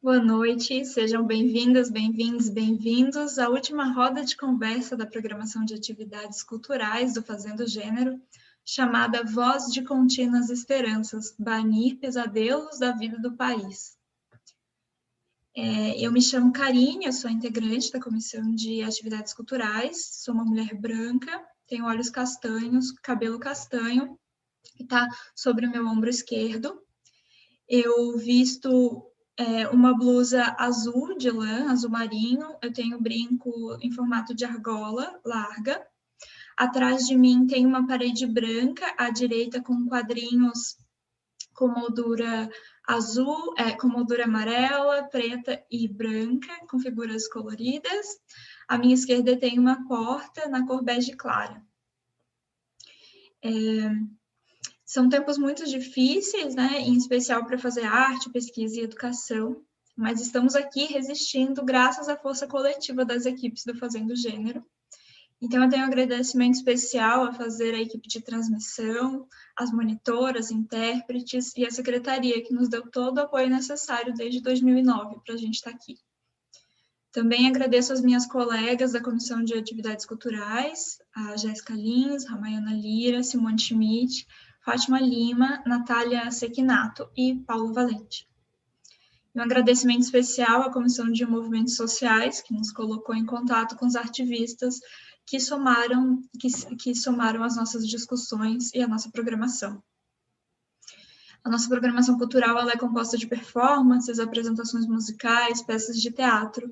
Boa noite, sejam bem-vindas, bem-vindos, bem-vindos à última roda de conversa da programação de atividades culturais do Fazendo Gênero, chamada Voz de Contínuas Esperanças, Banir Pesadelos da Vida do País. Eu me chamo Karine, eu sou integrante da Comissão de Atividades Culturais, sou uma mulher branca, tenho olhos castanhos, cabelo castanho, que está sobre o meu ombro esquerdo. Eu visto uma blusa azul de lã, azul marinho, eu tenho brinco em formato de argola larga. Atrás de mim tem uma parede branca, à direita com quadrinhos com moldura azul, com moldura amarela, preta e branca, com figuras coloridas. À minha esquerda tem uma porta na cor bege clara. São tempos muito difíceis, né? Em especial para fazer arte, pesquisa e educação, mas estamos aqui resistindo graças à força coletiva das equipes do Fazendo Gênero. Então, eu tenho um agradecimento especial a fazer à equipe de transmissão, as monitoras, intérpretes e a secretaria, que nos deu todo o apoio necessário desde 2009 para a gente estar aqui. Também agradeço às minhas colegas da Comissão de Atividades Culturais, a Jéssica Lins, Ramayana Lira, Simone Schmidt, Fátima Lima, Natália Sequinato e Paulo Valente. Um agradecimento especial à Comissão de Movimentos Sociais, que nos colocou em contato com os ativistas que somaram as nossas discussões e a nossa programação. A nossa programação cultural ela é composta de performances, apresentações musicais, peças de teatro,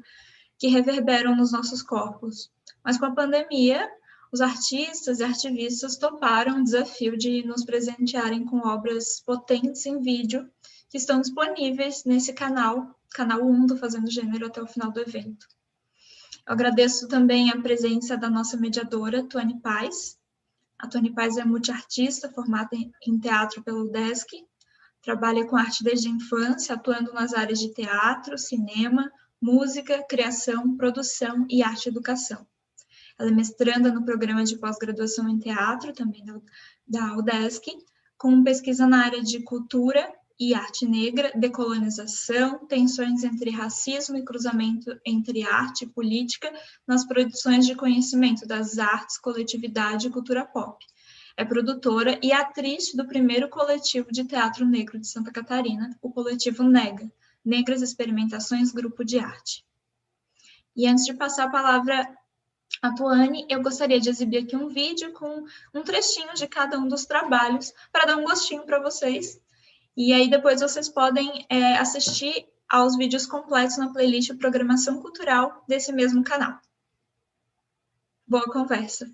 que reverberam nos nossos corpos. Mas com a pandemia, os artistas e ativistas toparam o desafio de nos presentearem com obras potentes em vídeo, que estão disponíveis nesse canal 1 do Fazendo Gênero até o final do evento. Eu agradeço também a presença da nossa mediadora, Tuane Paz. A Tuane Paz é multiartista, formada em teatro pelo UDESC, trabalha com arte desde a infância, atuando nas áreas de teatro, cinema, música, criação, produção e arte-educação. Ela é mestranda no programa de pós-graduação em teatro, também da UDESC, com pesquisa na área de cultura e arte negra, decolonização, tensões entre racismo e cruzamento entre arte e política nas produções de conhecimento das artes, coletividade e cultura pop. É produtora e atriz do primeiro coletivo de teatro negro de Santa Catarina, o coletivo NEGA, Negras Experimentações Grupo de Arte. E antes de passar a palavra a Tuane, eu gostaria de exibir aqui um vídeo com um trechinho de cada um dos trabalhos, para dar um gostinho para vocês. E aí depois vocês podem assistir aos vídeos completos na playlist Programação Cultural desse mesmo canal. Boa conversa!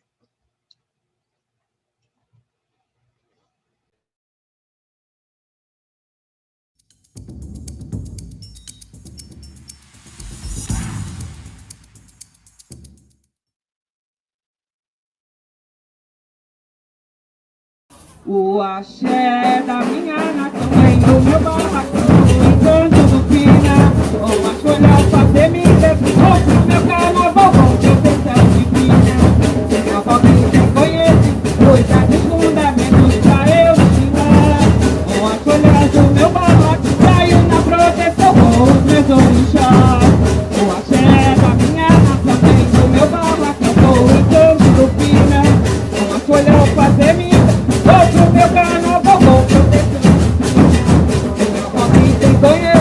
O axé da minha nação vem do meu barracão, no encanto do Pina. O axolhão fazer me desculpa, meu carnaval bom, que eu pensar de Pina. Carnaval que já conhece, pois há dos fundamentos pra eu ensinar. O axolhão do meu barraco saiu na proteção com os meus orixás. O axé da minha nação vem do meu barracão, no encanto do Pina. O axolhão fazer me outro meu carnaval com proteção. Carnaval que tem conhece.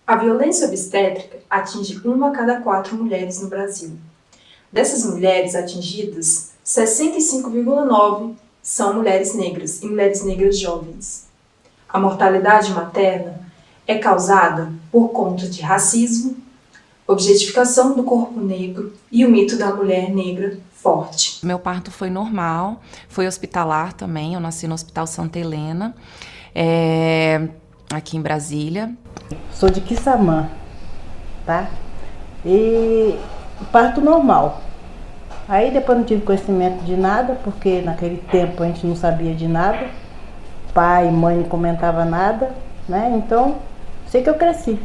A violência obstétrica atinge 1 a cada 4 mulheres no Brasil. Dessas mulheres atingidas, 65,9% são mulheres negras e mulheres negras jovens. A mortalidade materna é causada por conta de racismo, objetificação do corpo negro e o mito da mulher negra forte. Meu parto foi normal, foi hospitalar também, eu nasci no Hospital Santa Helena, aqui em Brasília. Sou de Quissamã, tá? E parto normal. Aí depois não tive conhecimento de nada, porque naquele tempo a gente não sabia de nada. Pai e mãe não comentavam nada, né? Então, sei que eu cresci.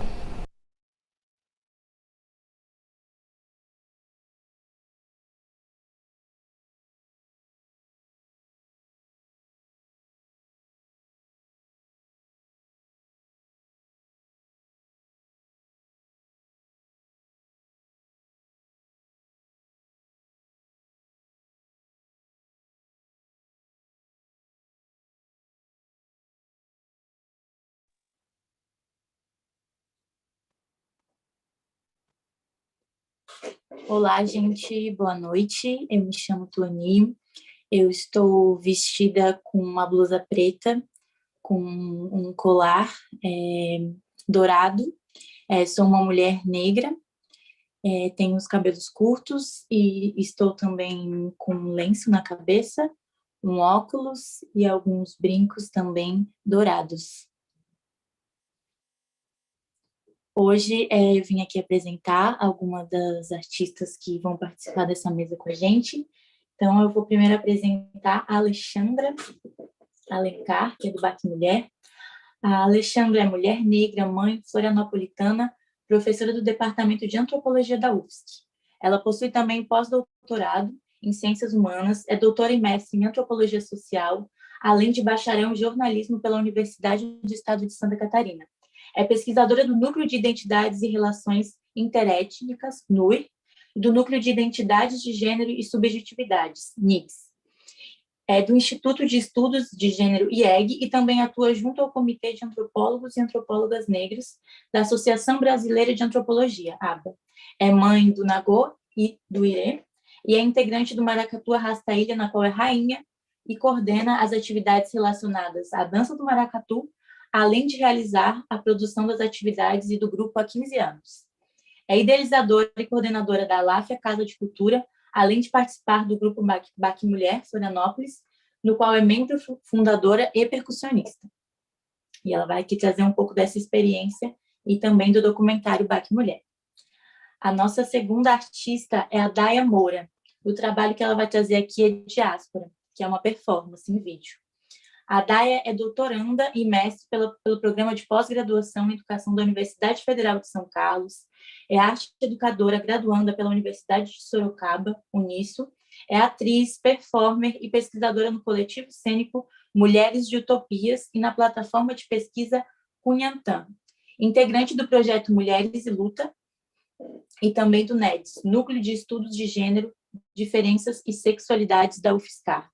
Olá, gente, boa noite. Eu me chamo Tuani. Eu estou vestida com uma blusa preta, com um colar dourado. Sou uma mulher negra, tenho os cabelos curtos e estou também com um lenço na cabeça, um óculos e alguns brincos também dourados. Hoje eu vim aqui apresentar algumas das artistas que vão participar dessa mesa com a gente. Então, eu vou primeiro apresentar a Alexandra Alencar, que é do Baque Mulher. A Alexandra é mulher negra, mãe, florianopolitana, professora do Departamento de Antropologia da UFSC. Ela possui também pós-doutorado em Ciências Humanas, é doutora e mestre em Antropologia Social, além de bacharel em Jornalismo pela Universidade do Estado de Santa Catarina. É pesquisadora do Núcleo de Identidades e Relações Interétnicas, NUR, e do Núcleo de Identidades de Gênero e Subjetividades, NIGS. É do Instituto de Estudos de Gênero, IEG, e também atua junto ao Comitê de Antropólogos e Antropólogas Negros da Associação Brasileira de Antropologia, ABA. É mãe do Nagô e do Irê, e é integrante do Maracatu Arrasta Ilha, na qual é rainha, e coordena as atividades relacionadas à dança do maracatu, além de realizar a produção das atividades e do grupo há 15 anos. É idealizadora e coordenadora da Aláfia Casa de Cultura, além de participar do grupo Baque Mulher, Florianópolis, no qual é membro fundadora e percussionista. E ela vai aqui trazer um pouco dessa experiência e também do documentário Baque Mulher. A nossa segunda artista é a Daya Moura. O trabalho que ela vai trazer aqui é Diáspora, que é uma performance em vídeo. A Daya é doutoranda e mestre pelo Programa de Pós-Graduação em Educação da Universidade Federal de São Carlos, é arte educadora graduanda pela Universidade de Sorocaba, Uniso, é atriz, performer e pesquisadora no coletivo cênico Mulheres de Utopias e na plataforma de pesquisa Cunhantã, integrante do projeto Mulheres e Luta e também do NEDS, Núcleo de Estudos de Gênero, Diferenças e Sexualidades da UFSCar.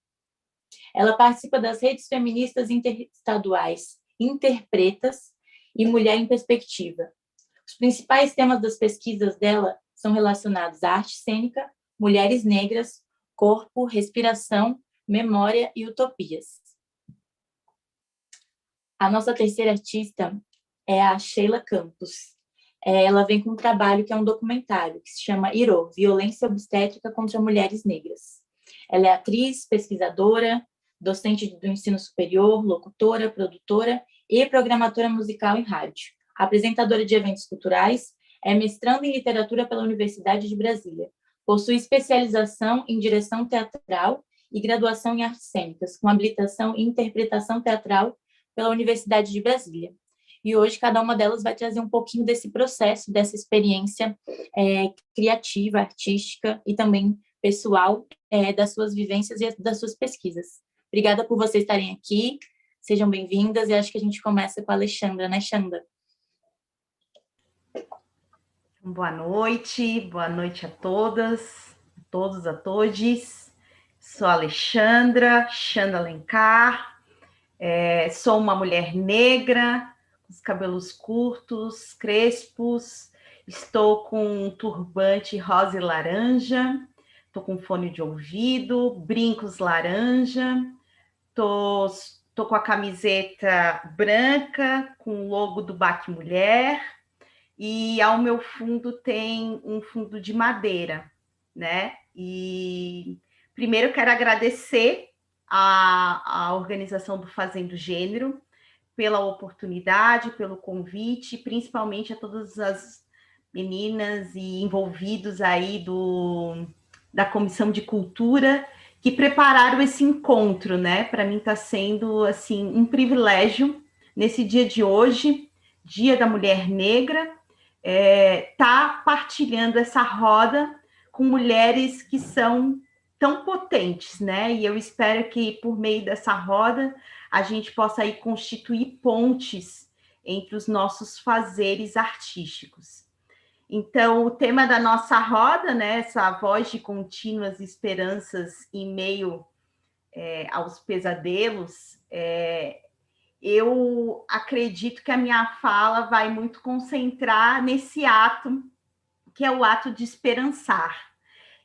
Ela participa das redes feministas interestaduais Interpretas e Mulher em Perspectiva. Os principais temas das pesquisas dela são relacionados à arte cênica, mulheres negras, corpo, respiração, memória e utopias. A nossa terceira artista é a Sheila Campos. Ela vem com um trabalho que é um documentário, que se chama Irô, Violência Obstétrica contra Mulheres Negras. Ela é atriz, pesquisadora, docente do ensino superior, locutora, produtora e programadora musical em rádio. Apresentadora de eventos culturais, é mestranda em literatura pela Universidade de Brasília. Possui especialização em direção teatral e graduação em artes cênicas, com habilitação em interpretação teatral pela Universidade de Brasília. E hoje cada uma delas vai trazer um pouquinho desse processo, dessa experiência criativa, artística e também pessoal das suas vivências e das suas pesquisas. Obrigada por vocês estarem aqui, sejam bem-vindas, e acho que a gente começa com a Alexandra, né, Xanda? Boa noite a todas, a todos, a todes. Sou a Alexandra Alencar, sou uma mulher negra, os cabelos curtos, crespos, estou com um turbante rosa e laranja, estou com fone de ouvido, brincos laranja, estou com a camiseta branca com o logo do Baque Mulher, e ao meu fundo tem um fundo de madeira, né? E primeiro quero agradecer a organização do Fazendo Gênero pela oportunidade, pelo convite, principalmente a todas as meninas e envolvidos aí da Comissão de Cultura que prepararam esse encontro, né? Para mim está sendo assim um privilégio nesse dia de hoje, Dia da Mulher Negra, tá partilhando essa roda com mulheres que são tão potentes, né? E eu espero que por meio dessa roda a gente possa aí constituir pontes entre os nossos fazeres artísticos. Então, o tema da nossa roda, né, essa voz de contínuas esperanças em meio aos pesadelos, eu acredito que a minha fala vai muito concentrar nesse ato, que é o ato de esperançar.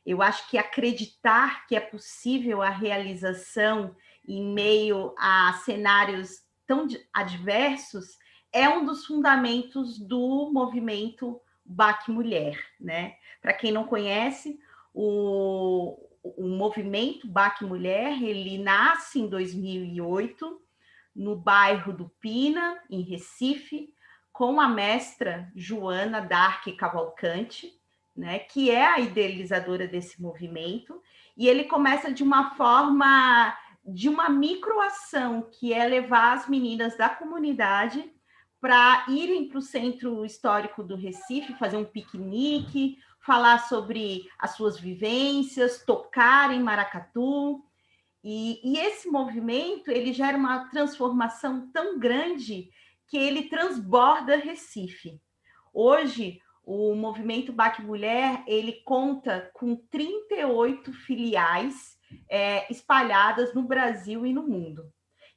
Eu acho que acreditar que é possível a realização em meio a cenários tão adversos é um dos fundamentos do movimento Baque Mulher, né? Para quem não conhece, o movimento Baque Mulher, ele nasce em 2008, no bairro do Pina, em Recife, com a mestra Joana Dark Cavalcante, né, que é a idealizadora desse movimento, e ele começa de uma forma, de uma microação, que é levar as meninas da comunidade para irem para o centro histórico do Recife, fazer um piquenique, falar sobre as suas vivências, tocar em maracatu. E esse movimento, ele gera uma transformação tão grande que ele transborda Recife. Hoje, o movimento Baque Mulher, ele conta com 38 filiais espalhadas no Brasil e no mundo.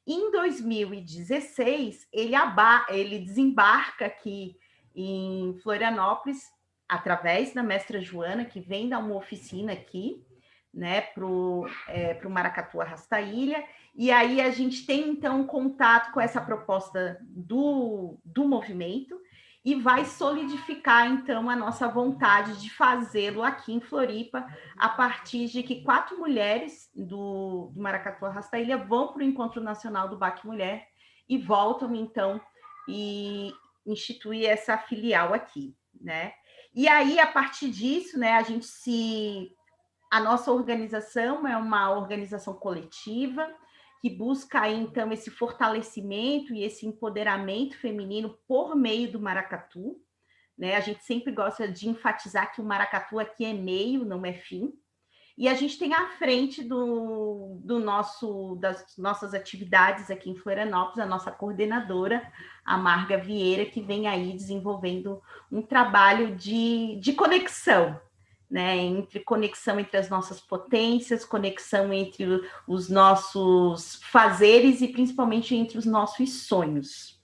Em 2016, ele desembarca aqui em Florianópolis, através da mestra Joana, que vem dar uma oficina aqui, né, para o Maracatu Arrasta-Ilha, e aí a gente tem, então, contato com essa proposta do movimento e vai solidificar, então, a nossa vontade de fazê-lo aqui em Floripa, a partir de que 4 mulheres do Maracatu Arrasta-Ilha vão para o Encontro Nacional do Baque Mulher e voltam, então, e instituir essa filial aqui, né? E aí, a partir disso, né, a nossa organização é uma organização coletiva que busca, então, esse fortalecimento e esse empoderamento feminino por meio do maracatu, né? A gente sempre gosta de enfatizar que o maracatu aqui é meio, não é fim. E a gente tem à frente das nossas atividades aqui em Florianópolis, a nossa coordenadora, a Marga Vieira, que vem aí desenvolvendo um trabalho de conexão, né, conexão entre as nossas potências, conexão entre os nossos fazeres e principalmente entre os nossos sonhos.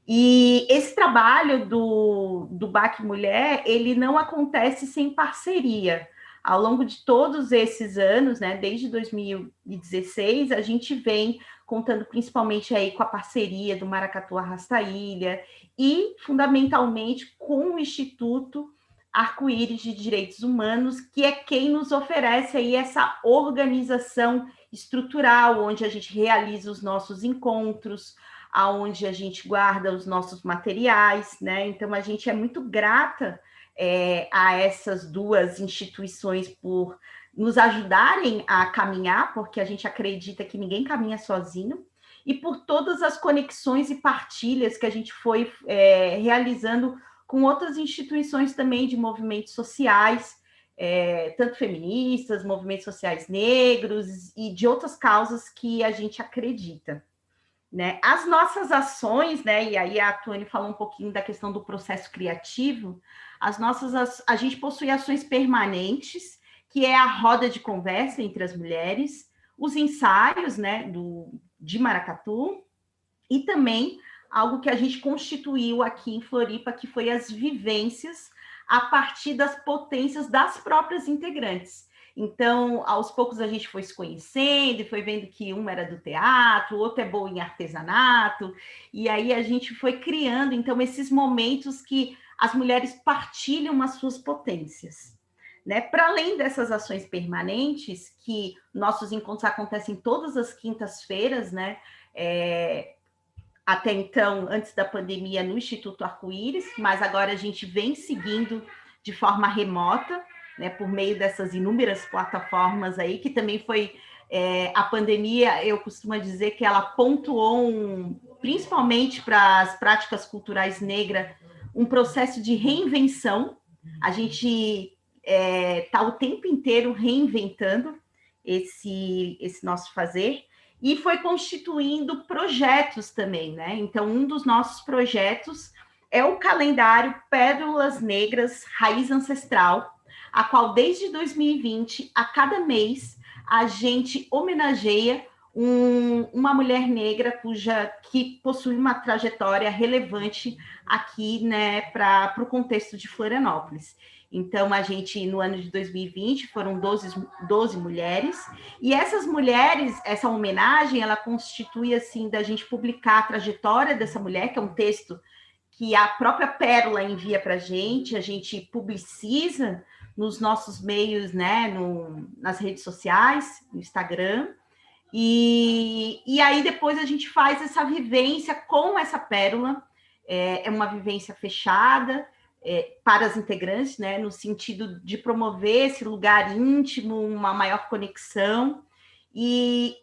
E esse trabalho do Baque Mulher, ele não acontece sem parceria. Ao longo de todos esses anos, né, desde 2016, a gente vem contando principalmente aí com a parceria do Maracatu Arrasta-Ilha e, fundamentalmente, com o Instituto Arco-Íris de Direitos Humanos, que é quem nos oferece aí essa organização estrutural, onde a gente realiza os nossos encontros, aonde a gente guarda os nossos materiais, né? Então, a gente é muito grata a essas duas instituições por nos ajudarem a caminhar, porque a gente acredita que ninguém caminha sozinho, e por todas as conexões e partilhas que a gente foi realizando com outras instituições também de movimentos sociais, tanto feministas, movimentos sociais negros e de outras causas que a gente acredita, né? As nossas ações, né, e aí a Tony falou um pouquinho da questão do processo criativo, a gente possui ações permanentes, que é a roda de conversa entre as mulheres, os ensaios, né, de maracatu, e também algo que a gente constituiu aqui em Floripa, que foi as vivências a partir das potências das próprias integrantes. Então, aos poucos a gente foi se conhecendo e foi vendo que uma era do teatro, o outro é bom em artesanato, e aí a gente foi criando, então, esses momentos que as mulheres partilham as suas potências. Né? Para além dessas ações permanentes, que nossos encontros acontecem todas as quintas-feiras, né? Até então, antes da pandemia, no Instituto Arco-Íris, mas agora a gente vem seguindo de forma remota, né, por meio dessas inúmeras plataformas aí, que também foi a pandemia, eu costumo dizer que ela pontuou, principalmente para as práticas culturais negras, um processo de reinvenção. A gente está o tempo inteiro reinventando esse nosso fazer, e foi constituindo projetos também, né? Então, um dos nossos projetos é o calendário Pérolas Negras Raiz Ancestral, a qual desde 2020, a cada mês, a gente homenageia uma mulher negra que possui uma trajetória relevante aqui, né, para o contexto de Florianópolis. Então, a gente, no ano de 2020, foram 12 mulheres, e essas mulheres, essa homenagem, ela constitui, assim, da gente publicar a trajetória dessa mulher, que é um texto que a própria Pérola envia para a gente publiciza nos nossos meios, né, nas redes sociais, no Instagram, e aí depois a gente faz essa vivência com essa pérola, é uma vivência fechada para as integrantes, né, no sentido de promover esse lugar íntimo, uma maior conexão, e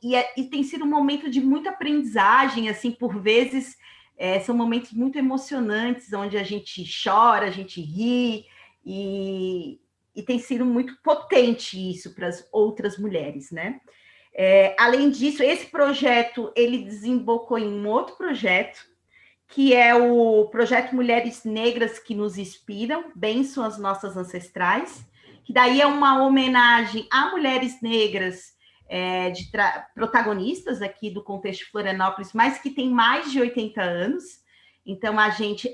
tem sido um momento de muita aprendizagem, assim, por vezes são momentos muito emocionantes, onde a gente chora, a gente ri, e tem sido muito potente isso para as outras mulheres, né? Além disso, esse projeto, ele desembocou em um outro projeto, que é o projeto Mulheres Negras que nos Inspiram, Bençam as Nossas Ancestrais, que daí é uma homenagem a mulheres negras protagonistas aqui do contexto de Florianópolis, mas que tem mais de 80 anos. Então, a gente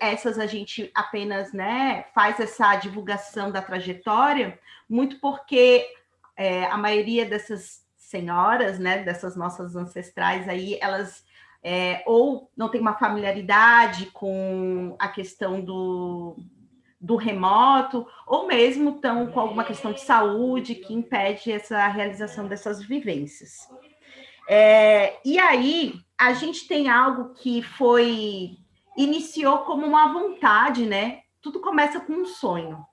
apenas, né, faz essa divulgação da trajetória, muito porque a maioria dessas senhoras, né, dessas nossas ancestrais aí, elas ou não tem uma familiaridade com a questão do remoto, ou mesmo estão com alguma questão de saúde que impede essa realização dessas vivências. E aí, a gente tem algo que iniciou como uma vontade, né? Tudo começa com um sonho.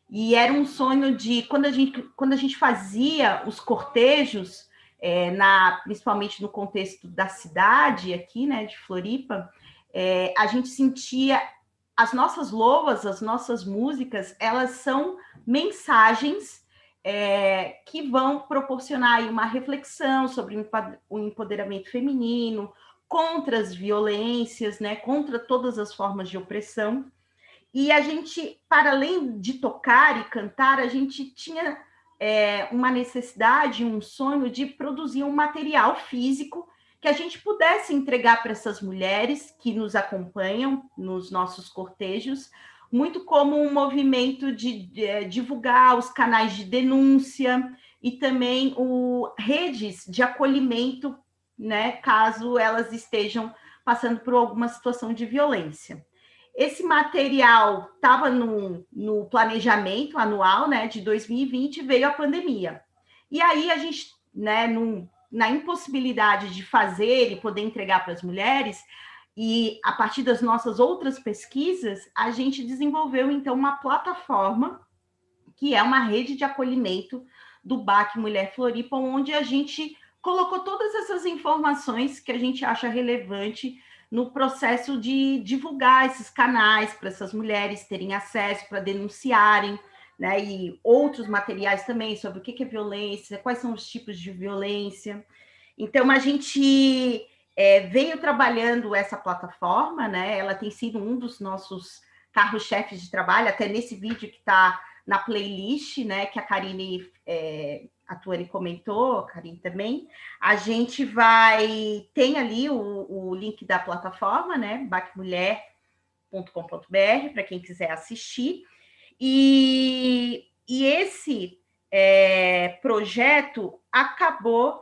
E era um sonho de, quando a gente fazia os cortejos, principalmente no contexto da cidade aqui, né, de Floripa, a gente sentia as nossas loas, as nossas músicas, elas são mensagens que vão proporcionar aí uma reflexão sobre o empoderamento feminino, contra as violências, né, contra todas as formas de opressão. E a gente, para além de tocar e cantar, a gente tinha uma necessidade, um sonho de produzir um material físico que a gente pudesse entregar para essas mulheres que nos acompanham nos nossos cortejos, muito como um movimento de divulgar os canais de denúncia e também redes de acolhimento, né, caso elas estejam passando por alguma situação de violência. Esse material estava no planejamento anual, né, de 2020, veio a pandemia. E aí a gente, né, na impossibilidade de fazer e poder entregar para as mulheres, e a partir das nossas outras pesquisas, a gente desenvolveu, então, uma plataforma que é uma rede de acolhimento do BAC Mulher Floripa, onde a gente colocou todas essas informações que a gente acha relevante no processo de divulgar esses canais para essas mulheres terem acesso, para denunciarem, né? E outros materiais também sobre o que é violência, quais são os tipos de violência. Então, a gente veio trabalhando essa plataforma, né? Ela tem sido um dos nossos carros-chefes de trabalho, até nesse vídeo que está na playlist, né? Que a Karine a Tuane comentou, a Karin também, a gente tem ali o link da plataforma, né, bacmulher.com.br, para quem quiser assistir, e esse projeto acabou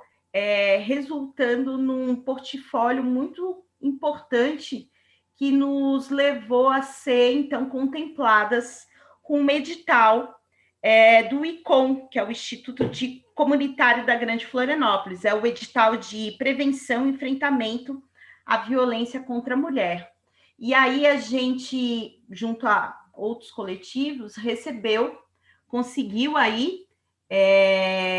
resultando num portfólio muito importante que nos levou a ser, então, contempladas com um edital do ICOM, que é o Instituto Comunitário da Grande Florianópolis, é o edital de prevenção e enfrentamento à violência contra a mulher. E aí a gente, junto a outros coletivos, conseguiu aí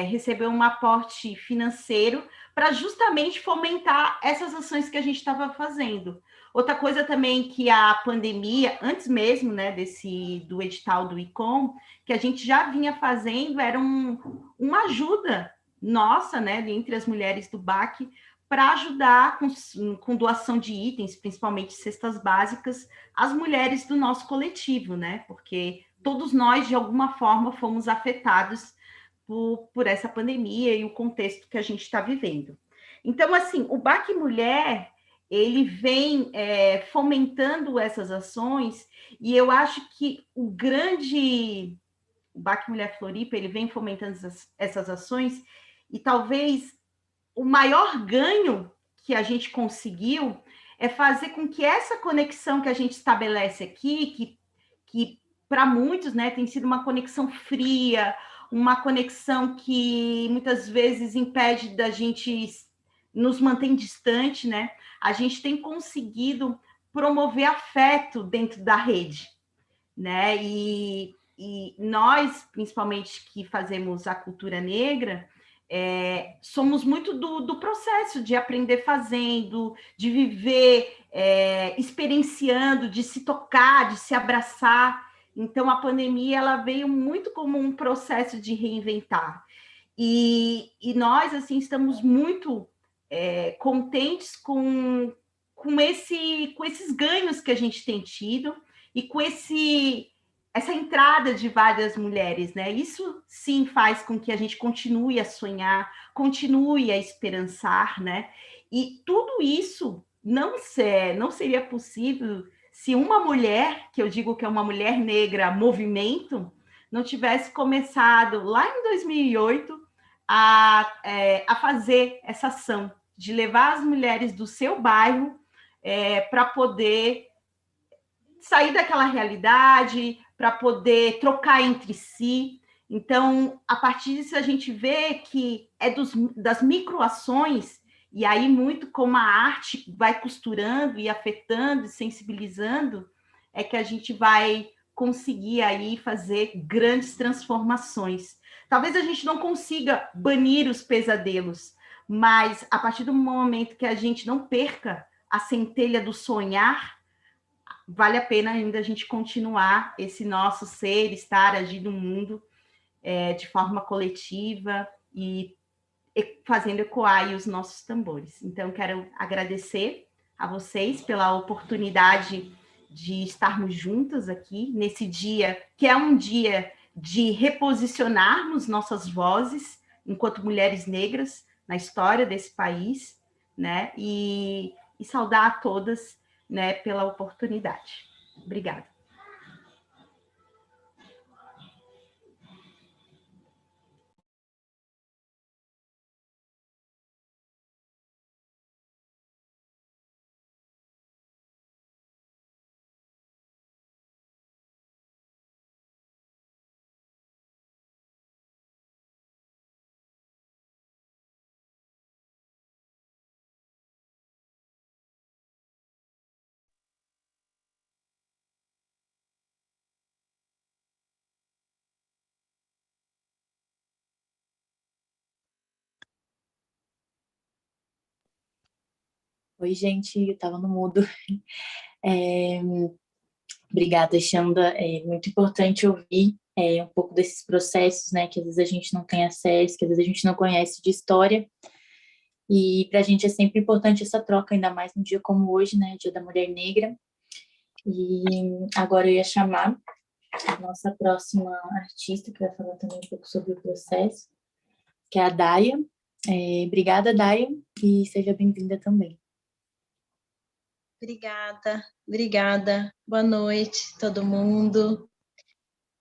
receber um aporte financeiro para justamente fomentar essas ações que a gente estava fazendo. Outra coisa também que a pandemia, antes mesmo, né, do edital do ICOM, que a gente já vinha fazendo, era uma ajuda nossa, né, entre as mulheres do BAC, para ajudar com doação de itens, principalmente cestas básicas, as mulheres do nosso coletivo, né, porque todos nós, de alguma forma, fomos afetados por essa pandemia e o contexto que a gente está vivendo. Então, assim, o BAC Mulher, ele vem fomentando essas ações, e eu acho que o BAC Mulher Floripa, ele vem fomentando essas ações, e talvez o maior ganho que a gente conseguiu é fazer com que essa conexão que a gente estabelece aqui, que para muitos, né, tem sido uma conexão fria, uma conexão que muitas vezes impede da gente, nos mantém distante, né? A gente tem conseguido promover afeto dentro da rede, né? E nós, principalmente que fazemos a cultura negra, somos muito do processo de aprender fazendo, de viver, experienciando, de se tocar, de se abraçar. Então, a pandemia ela veio muito como um processo de reinventar. E nós, assim, estamos muito contentes com esses ganhos que a gente tem tido e com essa entrada de várias mulheres, né? Isso, sim, faz com que a gente continue a sonhar, continue a esperançar, né? E tudo isso não seria possível se uma mulher, que eu digo que é uma mulher negra, movimento, não tivesse começado lá em 2008 a fazer essa ação de levar as mulheres do seu bairro para poder sair daquela realidade, para poder trocar entre si. Então, a partir disso, a gente vê que das microações, e aí muito como a arte vai costurando e afetando e sensibilizando, é que a gente vai conseguir aí fazer grandes transformações. Talvez a gente não consiga banir os pesadelos, mas a partir do momento que a gente não perca a centelha do sonhar, vale a pena ainda a gente continuar esse nosso ser, estar, agir no mundo de forma coletiva e fazendo ecoar aí os nossos tambores. Então, quero agradecer a vocês pela oportunidade de estarmos juntas aqui nesse dia, que é um dia de reposicionarmos nossas vozes enquanto mulheres negras na história desse país, né? E saudar a todas, né, pela oportunidade. Obrigada. Oi, gente, eu estava no mudo. Obrigada, Xanda. É muito importante ouvir um pouco desses processos, né, que às vezes a gente não tem acesso, que às vezes a gente não conhece de história. E para a gente é sempre importante essa troca, ainda mais num dia como hoje, né, Dia da Mulher Negra. E agora eu ia chamar a nossa próxima artista, que vai falar também um pouco sobre o processo, que é a Daia. Obrigada, Daia, e seja bem-vinda também. Obrigada. Boa noite, todo mundo.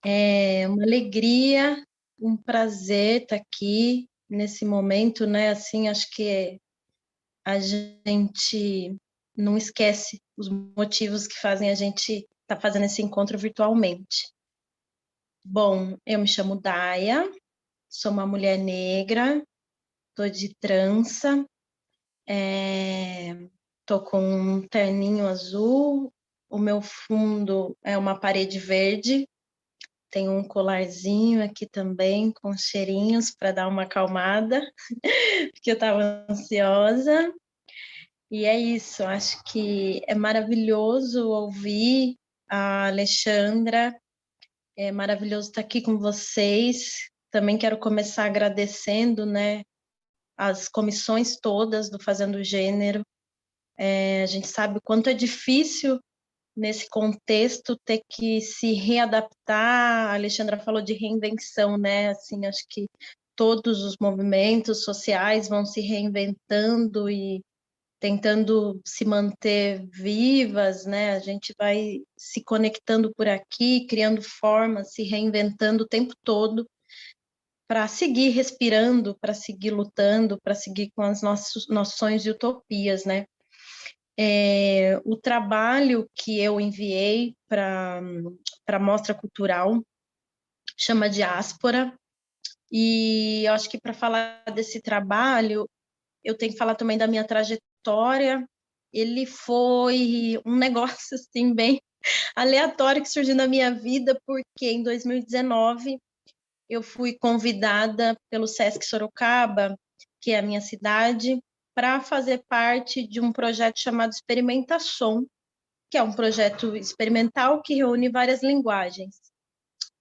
É uma alegria, um prazer estar aqui nesse momento, né? Assim, acho que a gente não esquece os motivos que fazem a gente estar fazendo esse encontro virtualmente. Bom, eu me chamo Daia, sou uma mulher negra, tô de trança, tô com um terninho azul, o meu fundo é uma parede verde, tem um colarzinho aqui também com cheirinhos para dar uma acalmada, porque eu estava ansiosa. E é isso, acho que é maravilhoso ouvir a Alexandra, é maravilhoso estar aqui com vocês. Também quero começar agradecendo, né, as comissões todas do Fazendo Gênero. A gente sabe o quanto é difícil nesse contexto ter que se readaptar. A Alexandra falou de reinvenção, né? Assim, acho que todos os movimentos sociais vão se reinventando e tentando se manter vivas, né? A gente vai se conectando por aqui, criando formas, se reinventando o tempo todo para seguir respirando, para seguir lutando, para seguir com os nossos sonhos e utopias, né? O trabalho que eu enviei para a Mostra Cultural chama Diáspora, e eu acho que para falar desse trabalho, eu tenho que falar também da minha trajetória. Ele foi um negócio assim, bem aleatório que surgiu na minha vida, porque em 2019 eu fui convidada pelo Sesc Sorocaba, que é a minha cidade, para fazer parte de um projeto chamado Experimentação, que é um projeto experimental que reúne várias linguagens.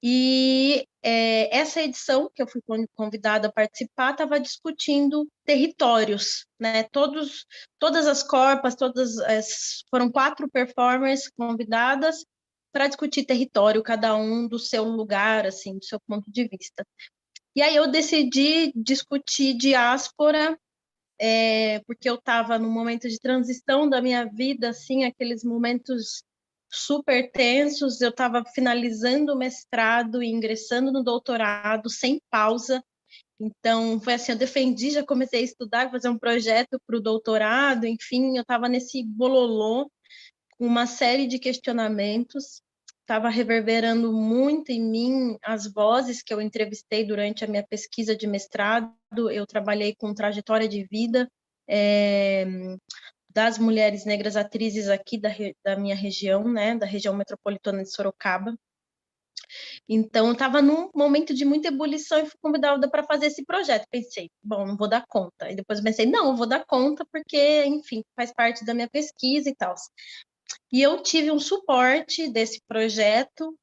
E essa edição, que eu fui convidada a participar, estava discutindo territórios, né? Todas as corpas, foram 4 performers convidadas para discutir território, cada um do seu lugar, assim, do seu ponto de vista. E aí eu decidi discutir diáspora, porque eu estava num momento de transição da minha vida, assim, aqueles momentos super tensos. Eu estava finalizando o mestrado e ingressando no doutorado sem pausa. Então, foi assim, eu defendi, já comecei a estudar, fazer um projeto para o doutorado, enfim, eu estava nesse bololô, com uma série de questionamentos, estava reverberando muito em mim as vozes que eu entrevistei durante a minha pesquisa de mestrado. Eu trabalhei com trajetória de vida das mulheres negras atrizes aqui da minha região, né, da região metropolitana de Sorocaba. Então, eu estava num momento de muita ebulição e fui convidada para fazer esse projeto. Pensei, bom, não vou dar conta. E depois pensei, não, eu vou dar conta porque, enfim, faz parte da minha pesquisa e tal. E eu tive um suporte desse projeto,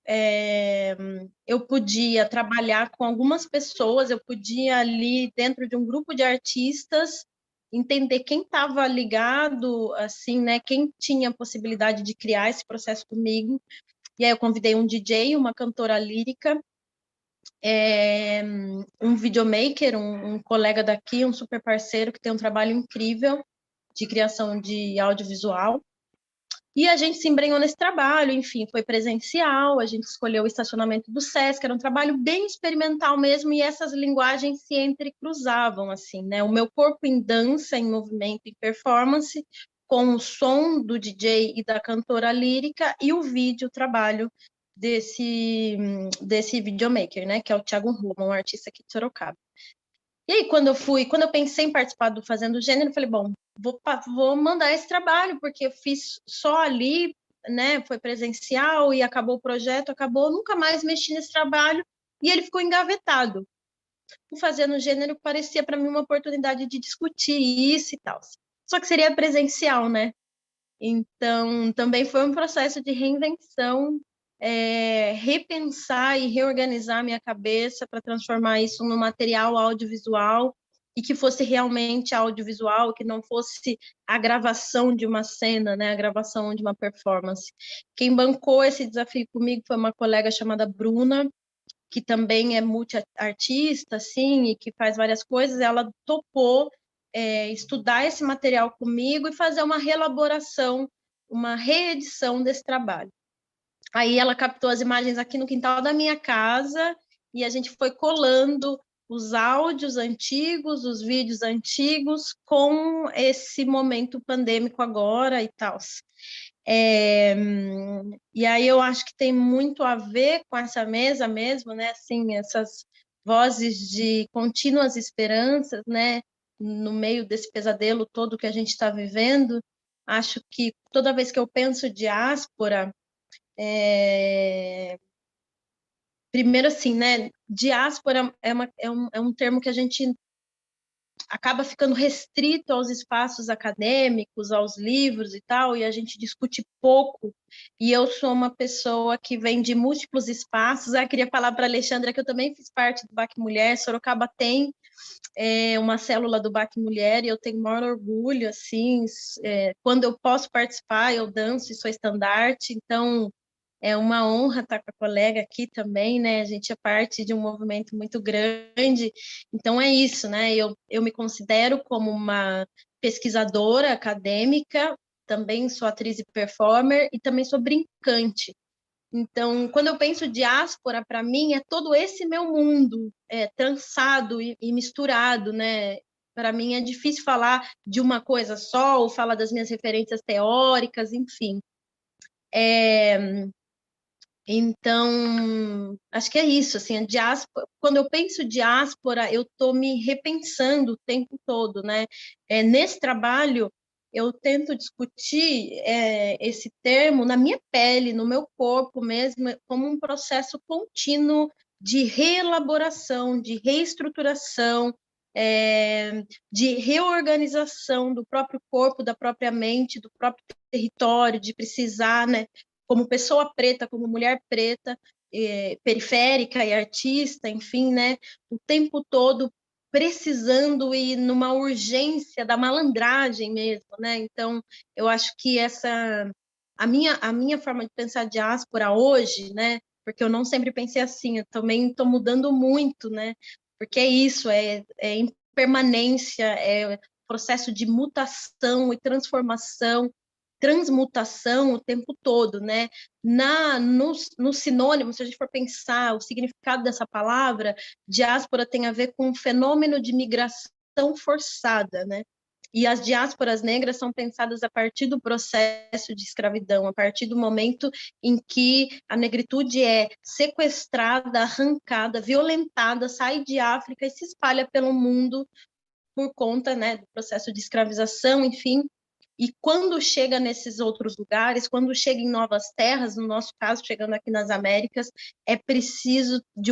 eu podia trabalhar com algumas pessoas, eu podia ali dentro de um grupo de artistas, entender quem estava ligado, assim, né, quem tinha a possibilidade de criar esse processo comigo. E aí eu convidei um DJ, uma cantora lírica, um videomaker, um colega daqui, um super parceiro que tem um trabalho incrível de criação de audiovisual. E a gente se embrenhou nesse trabalho, enfim, foi presencial, a gente escolheu o estacionamento do Sesc, era um trabalho bem experimental mesmo, e essas linguagens se entrecruzavam, assim, né? O meu corpo em dança, em movimento, em performance, com o som do DJ e da cantora lírica, e o vídeo, o trabalho desse videomaker, né? Que é o Thiago Roma, um artista aqui de Sorocaba. E aí, quando eu pensei em participar do Fazendo Gênero, eu falei, bom, vou mandar esse trabalho, porque eu fiz só ali, né, foi presencial e acabou o projeto, nunca mais mexi nesse trabalho e ele ficou engavetado. O Fazendo Gênero parecia para mim uma oportunidade de discutir isso e tal. Só que seria presencial, né? Então, também foi um processo de reinvenção, repensar e reorganizar minha cabeça para transformar isso num material audiovisual e que fosse realmente audiovisual, que não fosse a gravação de uma cena, né, a gravação de uma performance. Quem bancou esse desafio comigo foi uma colega chamada Bruna, que também é multiartista, assim, e que faz várias coisas, ela topou estudar esse material comigo e fazer uma reelaboração, uma reedição desse trabalho. Aí ela captou as imagens aqui no quintal da minha casa e a gente foi colando os áudios antigos, os vídeos antigos com esse momento pandêmico agora e tal. E aí eu acho que tem muito a ver com essa mesa mesmo, né? Assim, essas vozes de contínuas esperanças, né? No meio desse pesadelo todo que a gente está vivendo. Acho que toda vez que eu penso diáspora, primeiro assim, né? Diáspora é um termo que a gente acaba ficando restrito aos espaços acadêmicos, aos livros e tal, e a gente discute pouco. E eu sou uma pessoa que vem de múltiplos espaços. Queria falar para a Alexandra que eu também fiz parte do BAC Mulher. Sorocaba tem uma célula do BAC Mulher e eu tenho o maior orgulho, assim, quando eu posso participar, eu danço e sou estandarte, então é uma honra estar com a colega aqui também, né? A gente é parte de um movimento muito grande, então é isso, né? Eu me considero como uma pesquisadora acadêmica, também sou atriz e performer e também sou brincante. Então, quando eu penso diáspora, para mim, é todo esse meu mundo trançado e misturado, né? Para mim é difícil falar de uma coisa só, ou falar das minhas referências teóricas, enfim. Então, acho que é isso, assim, a diáspora, quando eu penso diáspora, eu estou me repensando o tempo todo, né? Nesse trabalho, eu tento discutir esse termo na minha pele, no meu corpo mesmo, como um processo contínuo de reelaboração, de reestruturação, de reorganização do próprio corpo, da própria mente, do próprio território, de precisar, né? Como pessoa preta, como mulher preta, periférica e artista, enfim, né? O tempo todo precisando e numa urgência da malandragem mesmo, né? Então, eu acho que a minha forma de pensar diáspora hoje, né? Porque eu não sempre pensei assim, eu também estou mudando muito, né? Porque é isso, é impermanência, é processo de mutação e transformação, transmutação o tempo todo, né? No sinônimo, se a gente for pensar o significado dessa palavra, diáspora tem a ver com um fenômeno de migração forçada, né? E as diásporas negras são pensadas a partir do processo de escravidão, a partir do momento em que a negritude é sequestrada, arrancada, violentada, sai de África e se espalha pelo mundo por conta, né, do processo de escravização, enfim. E quando chega nesses outros lugares, quando chega em novas terras, no nosso caso, chegando aqui nas Américas, precisa de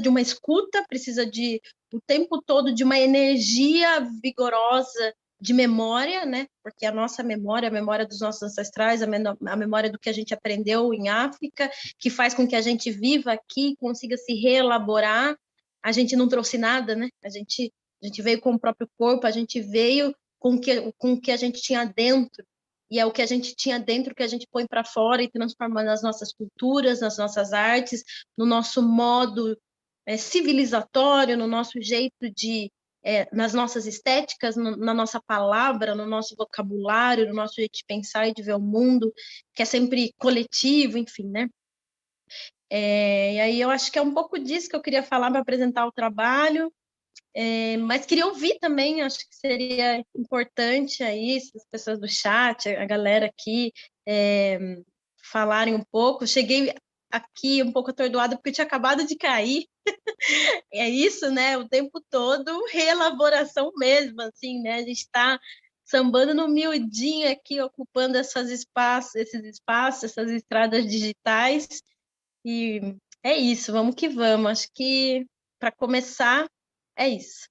uma escuta, precisa de o tempo todo de uma energia vigorosa de memória, né? Porque a nossa memória, a memória dos nossos ancestrais, a memória do que a gente aprendeu em África, que faz com que a gente viva aqui, consiga se reelaborar. A gente não trouxe nada, né? A gente veio com o próprio corpo, a gente veio com o que a gente tinha dentro, e é o que a gente tinha dentro que a gente põe para fora e transforma nas nossas culturas, nas nossas artes, no nosso modo civilizatório, no nosso jeito de, nas nossas estéticas, na nossa palavra, no nosso vocabulário, no nosso jeito de pensar e de ver o mundo, que é sempre coletivo, enfim, né? E aí eu acho que é um pouco disso que eu queria falar para apresentar o trabalho. Mas queria ouvir também, acho que seria importante aí, as pessoas do chat, a galera aqui, falarem um pouco. Cheguei aqui um pouco atordoada porque eu tinha acabado de cair. É isso, né? O tempo todo, reelaboração mesmo, assim, né? A gente está sambando no miudinho aqui, ocupando esses espaços, essas estradas digitais. E é isso, vamos que vamos. Acho que, para começar, é isso.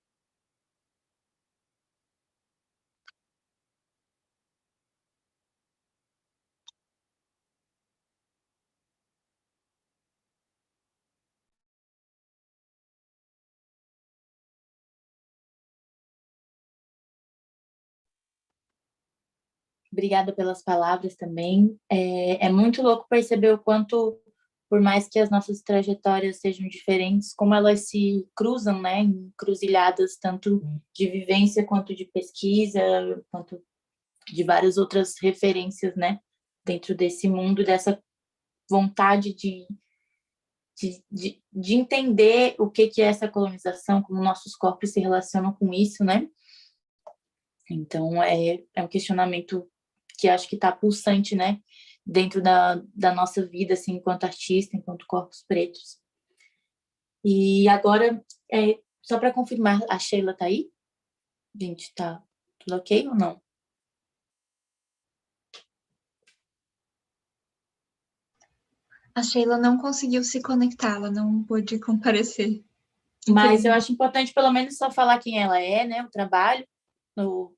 Obrigada pelas palavras também. É muito louco perceber o quanto por mais que as nossas trajetórias sejam diferentes, como elas se cruzam, né, em encruzilhadas tanto de vivência quanto de pesquisa, quanto de várias outras referências, né, dentro desse mundo, dessa vontade de entender o que é essa colonização, como nossos corpos se relacionam com isso, né? Então, é um questionamento que acho que está pulsante, né? Dentro da nossa vida, assim, enquanto artista, enquanto corpos pretos. E agora, só para confirmar, a Sheila está aí? Gente, tá tudo ok ou não? A Sheila não conseguiu se conectar, ela não pôde comparecer. Mas eu acho importante, pelo menos, só falar quem ela é, né? O trabalho, ou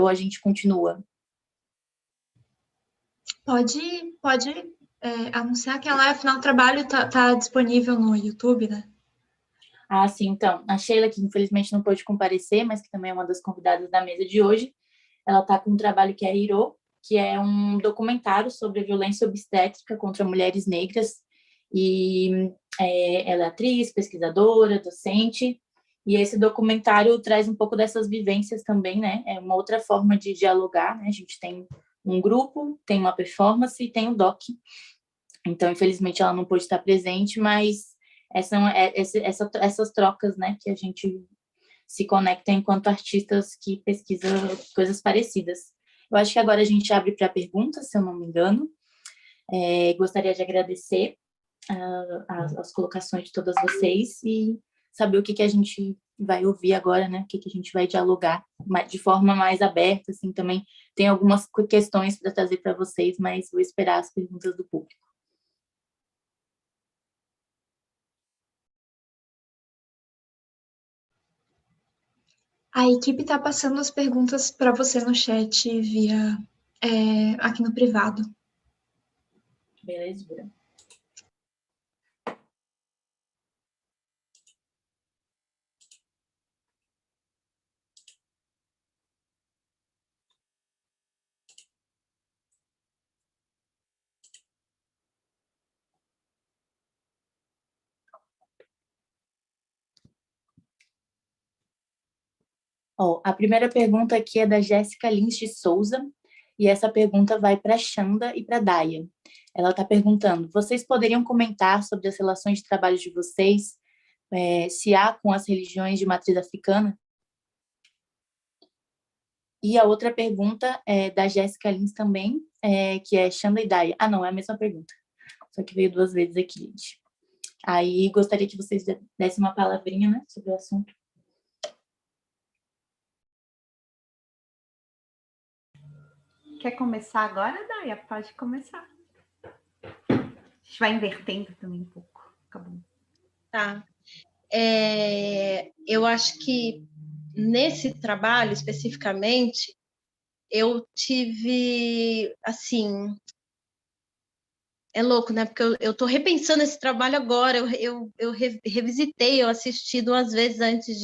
a gente continua? Pode anunciar que ela é, afinal, o trabalho tá disponível no YouTube, né? Ah, sim, então. A Sheila, que infelizmente não pôde comparecer, mas que também é uma das convidadas da mesa de hoje, ela está com um trabalho que é Hiro, que é um documentário sobre a violência obstétrica contra mulheres negras. E ela é atriz, pesquisadora, docente. E esse documentário traz um pouco dessas vivências também, né? É uma outra forma de dialogar, né? A gente tem um grupo, tem uma performance e tem o doc. Então, infelizmente, ela não pôde estar presente, mas essas trocas, né? Que a gente se conecta enquanto artistas que pesquisam coisas parecidas. Eu acho que agora a gente abre para perguntas, se eu não me engano. Gostaria de agradecer as colocações de todas vocês e saber o que a gente vai ouvir agora, né? O que a gente vai dialogar de forma mais aberta, assim, também tem algumas questões para trazer para vocês, mas vou esperar as perguntas do público. A equipe está passando as perguntas para você no chat via aqui no privado. Beleza, Bruno. A primeira pergunta aqui é da Jéssica Lins de Souza, e essa pergunta vai para a Xanda e para a Daya. Ela está perguntando, vocês poderiam comentar sobre as relações de trabalho de vocês, se há com as religiões de matriz africana? E a outra pergunta é da Jéssica Lins também, que é Xanda e Daya. Ah, não, é a mesma pergunta, só que veio 2 vezes aqui, gente. Aí gostaria que vocês dessem uma palavrinha, né, sobre o assunto. Quer começar agora, Daya? Pode começar. A gente vai invertendo também um pouco. Acabou. Tá. Eu acho que nesse trabalho, especificamente, eu tive, assim... É louco, né? Porque eu tô repensando esse trabalho agora. Eu revisitei, eu assisti 2 vezes antes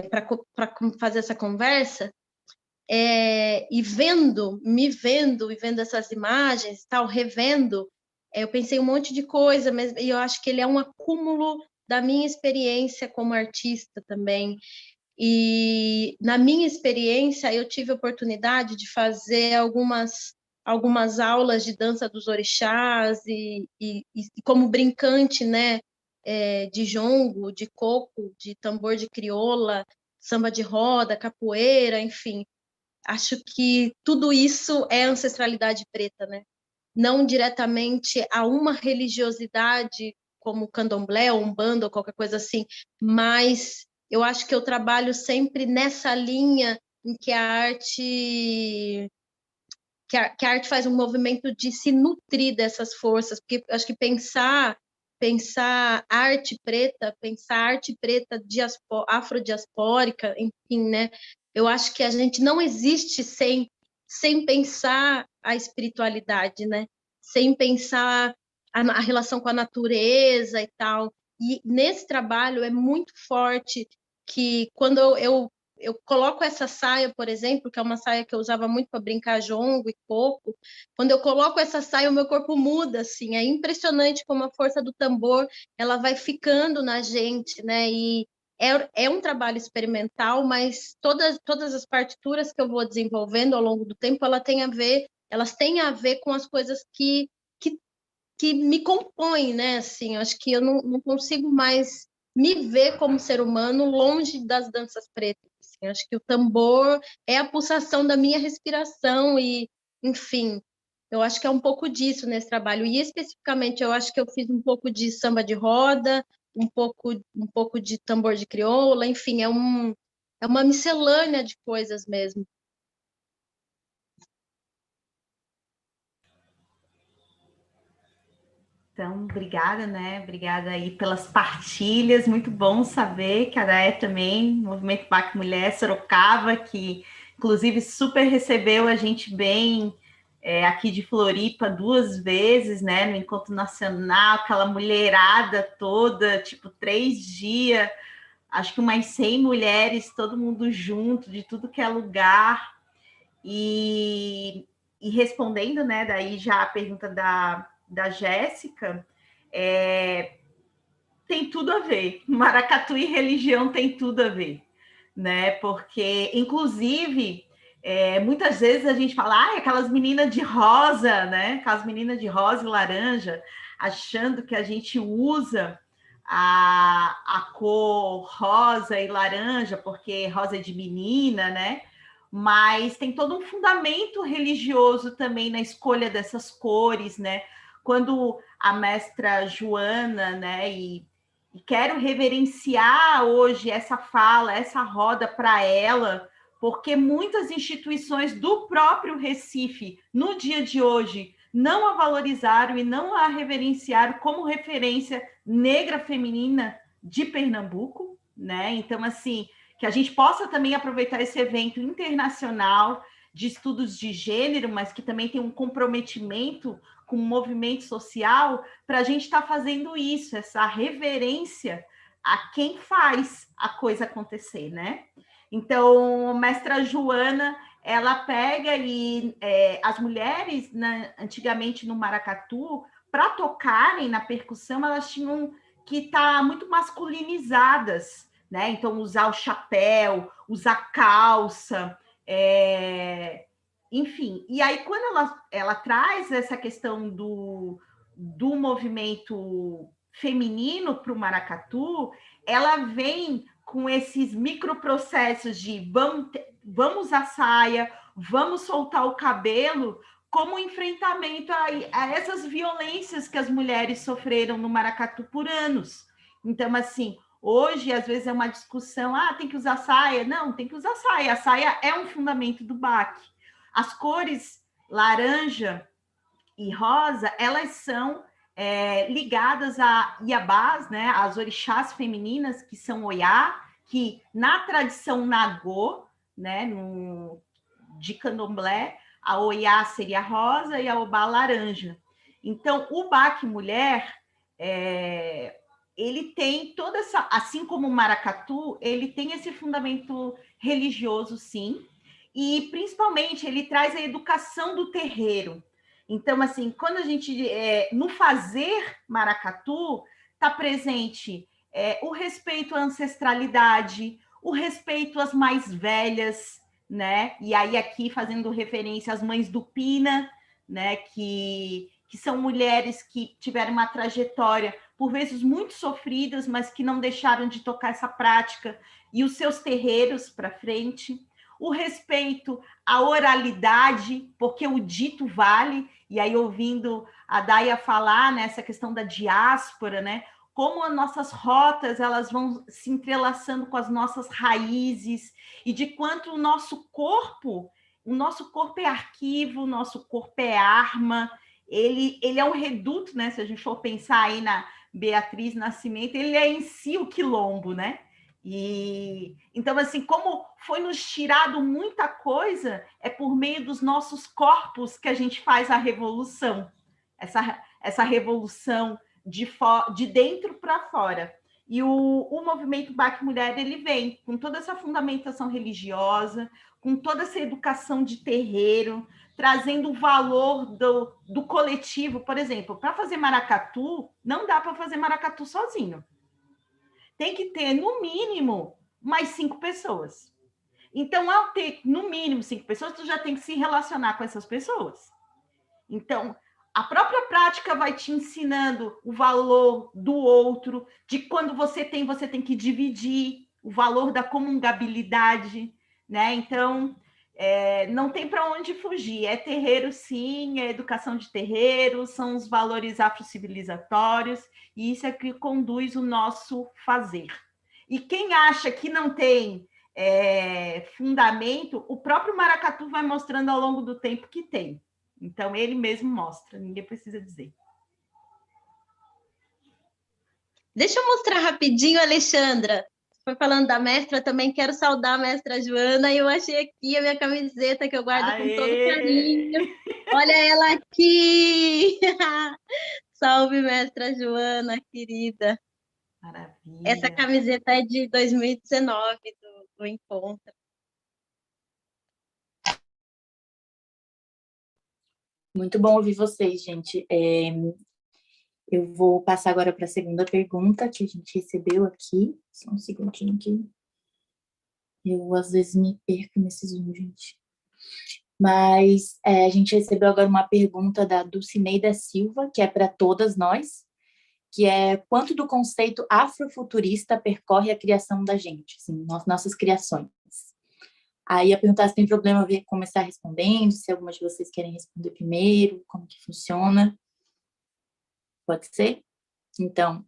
para fazer essa conversa. E me vendo e vendo essas imagens, tal, revendo, eu pensei um monte de coisa, mas eu acho que ele é um acúmulo da minha experiência como artista também. E na minha experiência, eu tive a oportunidade de fazer algumas aulas de dança dos orixás e como brincante, né, de jongo, de coco, de tambor de crioula, samba de roda, capoeira, enfim. Acho que tudo isso é ancestralidade preta, né? Não diretamente a uma religiosidade como candomblé ou umbanda ou qualquer coisa assim, mas eu acho que eu trabalho sempre nessa linha em que a arte faz um movimento de se nutrir dessas forças, porque acho que pensar arte preta afrodiaspórica, enfim, né? Eu acho que a gente não existe sem pensar a espiritualidade, né? Sem pensar a relação com a natureza e tal. E nesse trabalho é muito forte que quando eu coloco essa saia, por exemplo, que é uma saia que eu usava muito para brincar jongo e coco. Quando eu coloco essa saia, o meu corpo muda, assim. É impressionante como a força do tambor, ela vai ficando na gente, né? E é um trabalho experimental, mas todas as partituras que eu vou desenvolvendo ao longo do tempo, elas têm a ver com as coisas que me compõem, né? Assim, eu acho que eu não consigo mais me ver como ser humano longe das danças pretas. Assim. Eu acho que o tambor é a pulsação da minha respiração e, enfim, eu acho que é um pouco disso nesse trabalho. E especificamente, eu acho que eu fiz um pouco de samba de roda, um pouco de tambor de crioula, enfim, é uma miscelânea de coisas mesmo. Então, obrigada, né? Obrigada aí pelas partilhas. Muito bom saber que a Daé também, Movimento BAC Mulher Sorocaba, que inclusive super recebeu a gente bem aqui de Floripa 2 vezes, né? No Encontro Nacional, aquela mulherada toda, tipo 3 dias, acho que umas 100 mulheres, todo mundo junto, de tudo que é lugar. E respondendo, né? Daí já a pergunta da Jéssica, tem tudo a ver. Maracatu e religião tem tudo a ver, né? Porque, inclusive, muitas vezes a gente fala, aquelas meninas de rosa, né? Aquelas meninas de rosa e laranja, achando que a gente usa a cor rosa e laranja, porque rosa é de menina, né? Mas tem todo um fundamento religioso também na escolha dessas cores, né? Quando a mestra Joana, né, e quero reverenciar hoje essa fala, essa roda para ela, porque muitas instituições do próprio Recife, no dia de hoje, não a valorizaram e não a reverenciaram como referência negra feminina de Pernambuco, né? Então, assim, que a gente possa também aproveitar esse evento internacional de estudos de gênero, mas que também tem um comprometimento com o movimento social, para a gente estar fazendo isso, essa reverência a quem faz a coisa acontecer, né? Então, a mestra Joana, ela pega e as mulheres, né, antigamente no maracatu, para tocarem na percussão, elas tinham que estar muito masculinizadas, né? Então, usar o chapéu, usar calça, enfim. E aí, quando ela traz essa questão do movimento feminino para o maracatu, ela vem com esses microprocessos de vamos usar saia, vamos soltar o cabelo, como enfrentamento a essas violências que as mulheres sofreram no maracatu por anos. Então, assim, hoje, às vezes, é uma discussão, tem que usar saia. Não, tem que usar saia. A saia é um fundamento do BAC. As cores laranja e rosa, elas são ligadas a Iabás, né, as orixás femininas, que são Oiá, que na tradição Nagô, né, de candomblé, a Oiá seria rosa e a Obá laranja. Então, o BAC Mulher, ele tem toda essa, assim como o maracatu, ele tem esse fundamento religioso, sim, e principalmente ele traz a educação do terreiro. Então, assim, quando a gente, no fazer maracatu, está presente o respeito à ancestralidade, o respeito às mais velhas, né? E aí aqui fazendo referência às mães do Pina, né? Que são mulheres que tiveram uma trajetória, por vezes muito sofridas, mas que não deixaram de tocar essa prática e os seus terreiros para frente. O respeito à oralidade, porque o dito vale, e aí ouvindo a Daia falar nessa questão da diáspora, né? Como as nossas rotas elas vão se entrelaçando com as nossas raízes e de quanto o nosso corpo é arquivo, o nosso corpo é arma, ele é um reduto, né? Se a gente for pensar aí na Beatriz Nascimento, ele é em si o quilombo, né? E então, assim, como foi nos tirado muita coisa, é por meio dos nossos corpos que a gente faz a revolução, essa revolução de dentro para fora. E o movimento BAC Mulher, ele vem com toda essa fundamentação religiosa, com toda essa educação de terreiro, trazendo o valor do coletivo. Por exemplo, para fazer maracatu, não dá para fazer maracatu sozinho. Tem que ter, no mínimo, mais 5 pessoas. Então, ao ter, no mínimo, 5 pessoas, tu já tem que se relacionar com essas pessoas. Então, a própria prática vai te ensinando o valor do outro, de quando você tem que dividir, o valor da comungabilidade, né? Então, não tem para onde fugir. É terreiro, sim, é educação de terreiro, são os valores afrocivilizatórios, e isso é que conduz o nosso fazer. E quem acha que não tem fundamento, o próprio maracatu vai mostrando ao longo do tempo que tem. Então, ele mesmo mostra, ninguém precisa dizer. Deixa eu mostrar rapidinho, Alexandra. Foi falando da mestra, também quero saudar a mestra Joana, e eu achei aqui a minha camiseta, que eu guardo com todo carinho. Olha ela aqui! Salve, mestra Joana, querida. Maravilha. Essa camiseta é de 2019, do encontro. Muito bom ouvir vocês, gente. Eu vou passar agora para a segunda pergunta que a gente recebeu aqui. Só um segundinho aqui. Eu, às vezes, me perco nesse Zoom, gente. Mas a gente recebeu agora uma pergunta da Dulcineida Silva, que é para todas nós, que é: quanto do conceito afrofuturista percorre a criação da gente, assim, nossas criações? Aí a perguntar se tem problema ver começar respondendo, se alguma de vocês querem responder primeiro, como que funciona. Pode ser? Então,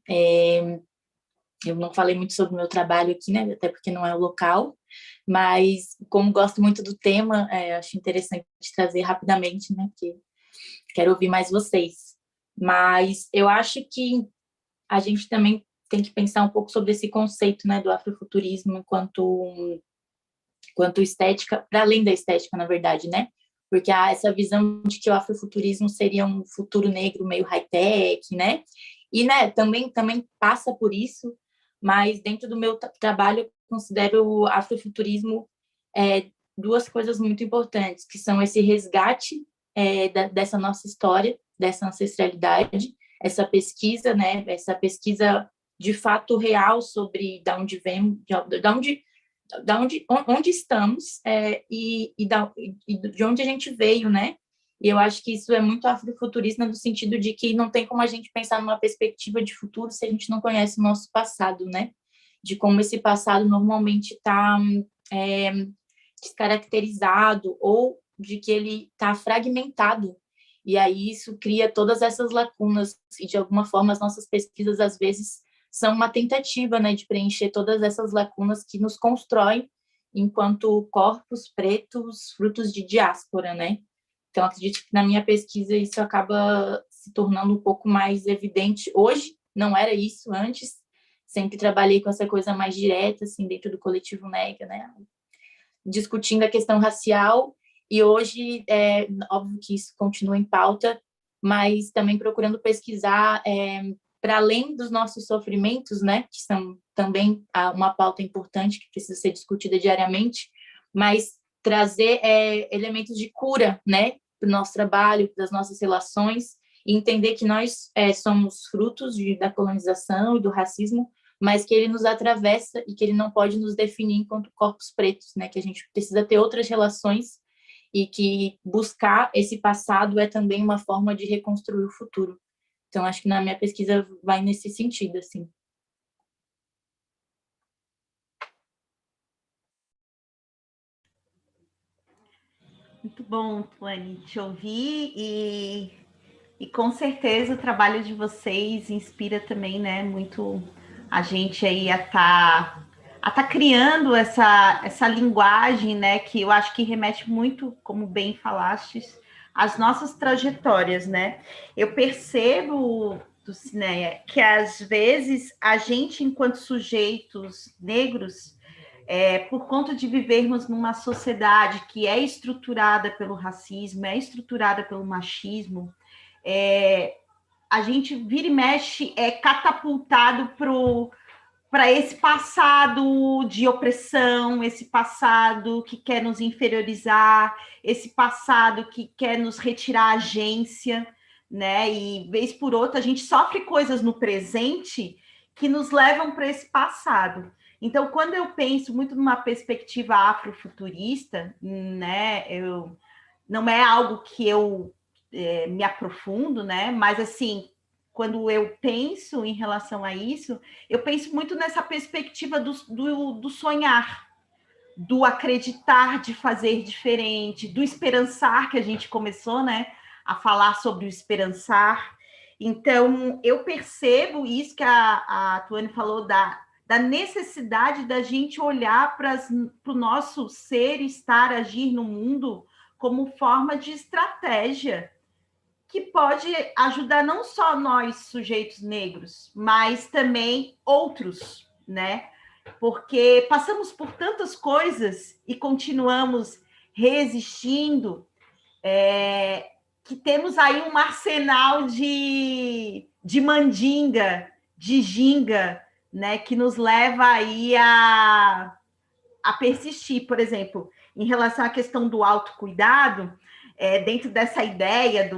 eu não falei muito sobre o meu trabalho aqui, né, até porque não é o local, mas como gosto muito do tema, acho interessante trazer rapidamente, né, porque quero ouvir mais vocês. Mas eu acho que a gente também tem que pensar um pouco sobre esse conceito, né, do afrofuturismo enquanto estética, para além da estética, na verdade, né? Porque há essa visão de que o afrofuturismo seria um futuro negro meio high-tech, né? E, né, também passa por isso, mas dentro do meu trabalho eu considero o afrofuturismo duas coisas muito importantes, que são esse resgate dessa nossa história, dessa ancestralidade, essa pesquisa, né? Essa pesquisa de fato real sobre de onde vem, onde estamos e de onde a gente veio, né? E eu acho que isso é muito afrofuturista no sentido de que não tem como a gente pensar numa perspectiva de futuro se a gente não conhece o nosso passado, né? De como esse passado normalmente está descaracterizado ou de que ele está fragmentado. E aí isso cria todas essas lacunas e, de alguma forma, as nossas pesquisas, às vezes, são uma tentativa, né, de preencher todas essas lacunas que nos constroem enquanto corpos pretos, frutos de diáspora, né? Então, acredito que na minha pesquisa isso acaba se tornando um pouco mais evidente. Hoje, não era isso antes, sempre trabalhei com essa coisa mais direta, assim, dentro do coletivo Nega, né? Discutindo a questão racial, e hoje, óbvio que isso continua em pauta, mas também procurando pesquisar para além dos nossos sofrimentos, né, que são também uma pauta importante que precisa ser discutida diariamente, mas trazer elementos de cura, né, para o nosso trabalho, das nossas relações, e entender que nós somos frutos da colonização e do racismo, mas que ele nos atravessa e que ele não pode nos definir enquanto corpos pretos, né, que a gente precisa ter outras relações e que buscar esse passado é também uma forma de reconstruir o futuro. Então, acho que na minha pesquisa vai nesse sentido, assim. Muito bom, Tuane, te ouvir e com certeza o trabalho de vocês inspira também, né, muito a gente aí a tá criando essa linguagem, né, que eu acho que remete muito, como bem falastes, às nossas trajetórias, né? Eu percebo, Dulcineia, que às vezes a gente, enquanto sujeitos negros, por conta de vivermos numa sociedade que é estruturada pelo racismo, é estruturada pelo machismo, a gente vira e mexe catapultado para esse passado de opressão, esse passado que quer nos inferiorizar, esse passado que quer nos retirar a agência, né? E vez por outra a gente sofre coisas no presente que nos levam para esse passado. Então, quando eu penso muito numa perspectiva afrofuturista, né? Não é algo que eu me aprofundo, né? Mas assim, quando eu penso em relação a isso, eu penso muito nessa perspectiva do sonhar, do acreditar, de fazer diferente, do esperançar, que a gente começou, né, a falar sobre o esperançar. Então, eu percebo isso que a Tuane falou, da necessidade da gente olhar para o nosso ser, estar, agir no mundo como forma de estratégia, que pode ajudar não só nós, sujeitos negros, mas também outros, né? Porque passamos por tantas coisas e continuamos resistindo, que temos aí um arsenal de mandinga, de ginga, né? Que nos leva aí a persistir. Por exemplo, em relação à questão do autocuidado, dentro dessa ideia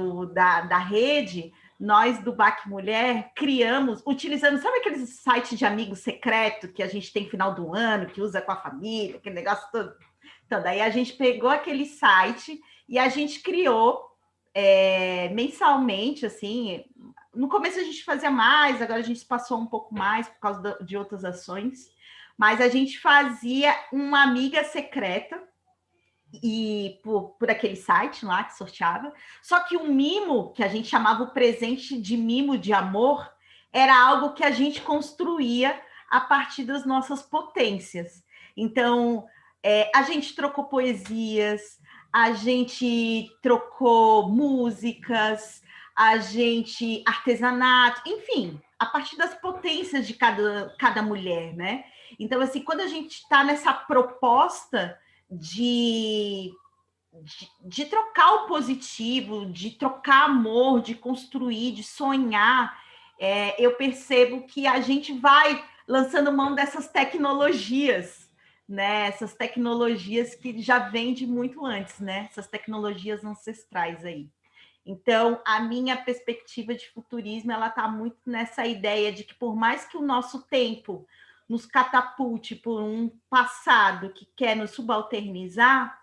da rede, nós do BAC Mulher criamos, utilizando, sabe aqueles sites de amigo secreto que a gente tem no final do ano, que usa com a família, aquele negócio todo? Então, daí a gente pegou aquele site e a gente criou mensalmente, assim, no começo a gente fazia mais, agora a gente passou um pouco mais por causa de outras ações, mas a gente fazia uma amiga secreta, e por aquele site lá que sorteava, só que o mimo, que a gente chamava o presente de mimo de amor, era algo que a gente construía a partir das nossas potências. Então, a gente trocou poesias, a gente trocou músicas, a gente artesanato, enfim, a partir das potências de cada mulher, né? Então, assim, quando a gente está nessa proposta de trocar o positivo, de trocar amor, de construir, de sonhar, eu percebo que a gente vai lançando mão dessas tecnologias, né? Essas tecnologias que já vêm de muito antes, né? Essas tecnologias ancestrais aí. Então, a minha perspectiva de futurismo, ela está muito nessa ideia de que, por mais que o nosso tempo nos catapulte por um passado que quer nos subalternizar,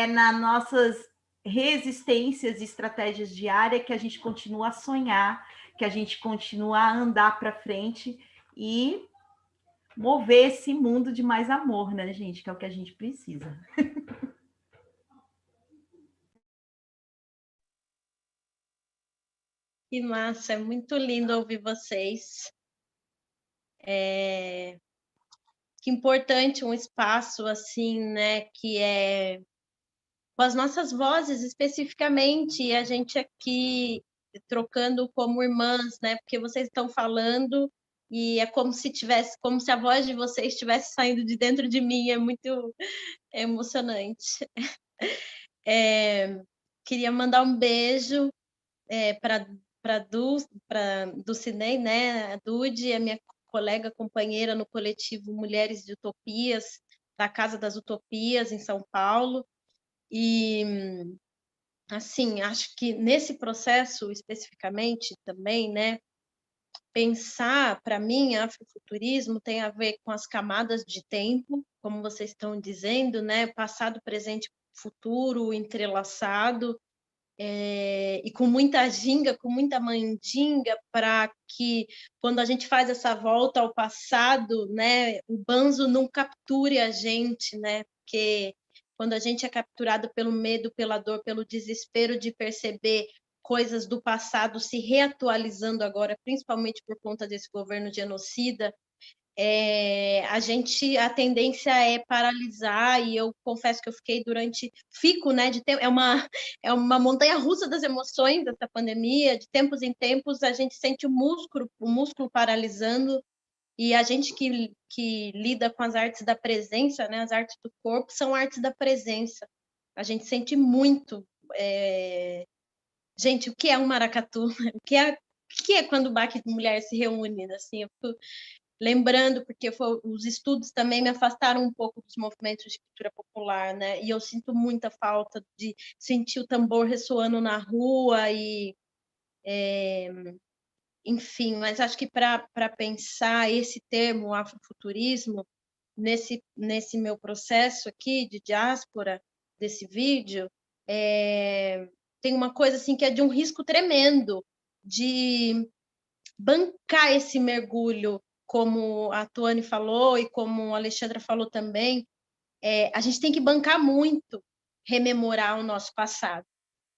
nas nossas resistências e estratégias diárias que a gente continua a sonhar, que a gente continua a andar para frente e mover esse mundo de mais amor, né, gente? Que é o que a gente precisa. Que massa, é muito lindo ouvir vocês. Que importante um espaço assim, né, que é com as nossas vozes especificamente, e a gente aqui trocando como irmãs, né, porque vocês estão falando e é como se a voz de vocês estivesse saindo de dentro de mim, é muito emocionante. Queria mandar um beijo para Dulcinei, né, a Dude, a minha colega, companheira no coletivo Mulheres de Utopias, da Casa das Utopias, em São Paulo. E, assim, acho que nesse processo, especificamente, também, né, pensar, para mim, afrofuturismo tem a ver com as camadas de tempo, como vocês estão dizendo, né, passado, presente, futuro, entrelaçado, e com muita ginga, com muita mandinga, para que quando a gente faz essa volta ao passado, né, o banzo não capture a gente, né, porque quando a gente é capturado pelo medo, pela dor, pelo desespero de perceber coisas do passado se reatualizando agora, principalmente por conta desse governo genocida, a tendência é paralisar, e eu confesso que eu fico, né, é uma montanha-russa das emoções dessa pandemia, de tempos em tempos a gente sente o músculo paralisando, e a gente que lida com as artes da presença, né, as artes do corpo, são artes da presença, a gente sente muito, gente, o que é um maracatu? O que é quando o BAC de Mulher se reúne, assim, eu fico lembrando, porque os estudos também me afastaram um pouco dos movimentos de cultura popular, né? E eu sinto muita falta de sentir o tambor ressoando na rua e enfim, mas acho que para pensar esse termo afrofuturismo nesse meu processo aqui de diáspora desse vídeo, tem uma coisa assim que é de um risco tremendo de bancar esse mergulho, como a Tuane falou e como a Alexandra falou também. A gente tem que bancar muito rememorar o nosso passado.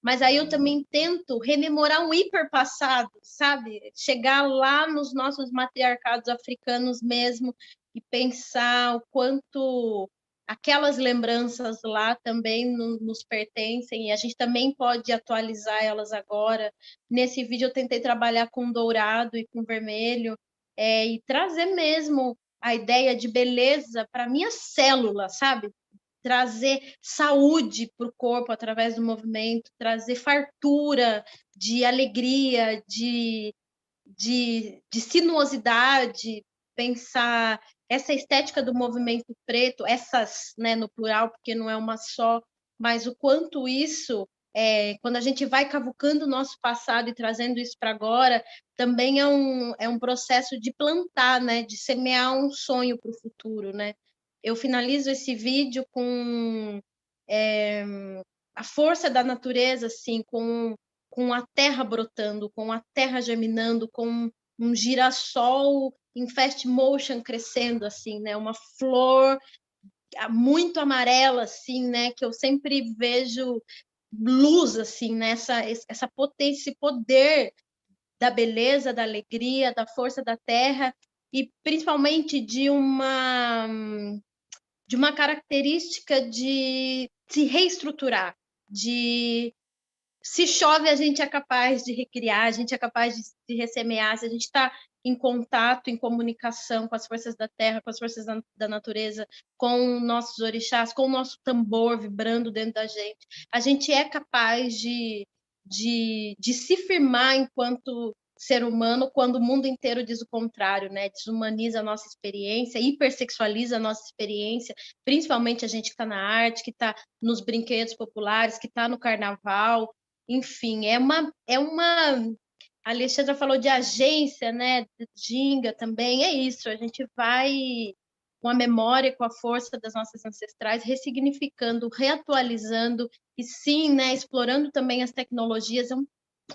Mas aí eu também tento rememorar um hiperpassado, sabe? Chegar lá nos nossos matriarcados africanos mesmo e pensar o quanto aquelas lembranças lá também nos pertencem e a gente também pode atualizar elas agora. Nesse vídeo eu tentei trabalhar com dourado e com vermelho e trazer mesmo a ideia de beleza para minha célula, sabe? Trazer saúde para o corpo através do movimento, trazer fartura de alegria, de sinuosidade, pensar essa estética do movimento preto, essas, né, no plural, porque não é uma só, mas o quanto isso, quando a gente vai cavucando o nosso passado e trazendo isso para agora, também é um processo de plantar, né, de semear um sonho para o futuro, né? Eu finalizo esse vídeo com a força da natureza, assim, com a terra brotando, com a terra germinando, com um girassol em fast motion crescendo, assim, né? Uma flor muito amarela, assim, né? Que eu sempre vejo luz, assim, né? Essa potência, esse poder da beleza, da alegria, da força da terra e principalmente de uma característica de se reestruturar, de se chove a gente é capaz de recriar, a gente é capaz de ressemear, se a gente está em contato, em comunicação com as forças da terra, com as forças da natureza, com nossos orixás, com o nosso tambor vibrando dentro da gente, a gente é capaz de se firmar enquanto ser humano quando o mundo inteiro diz o contrário, né? Desumaniza a nossa experiência, hipersexualiza a nossa experiência, principalmente a gente que está na arte, que está nos brinquedos populares, que está no carnaval, enfim, a Alexandra falou de agência, né? Ginga também, é isso, a gente vai com a memória, com a força das nossas ancestrais, ressignificando, reatualizando e sim, né, explorando também as tecnologias, é um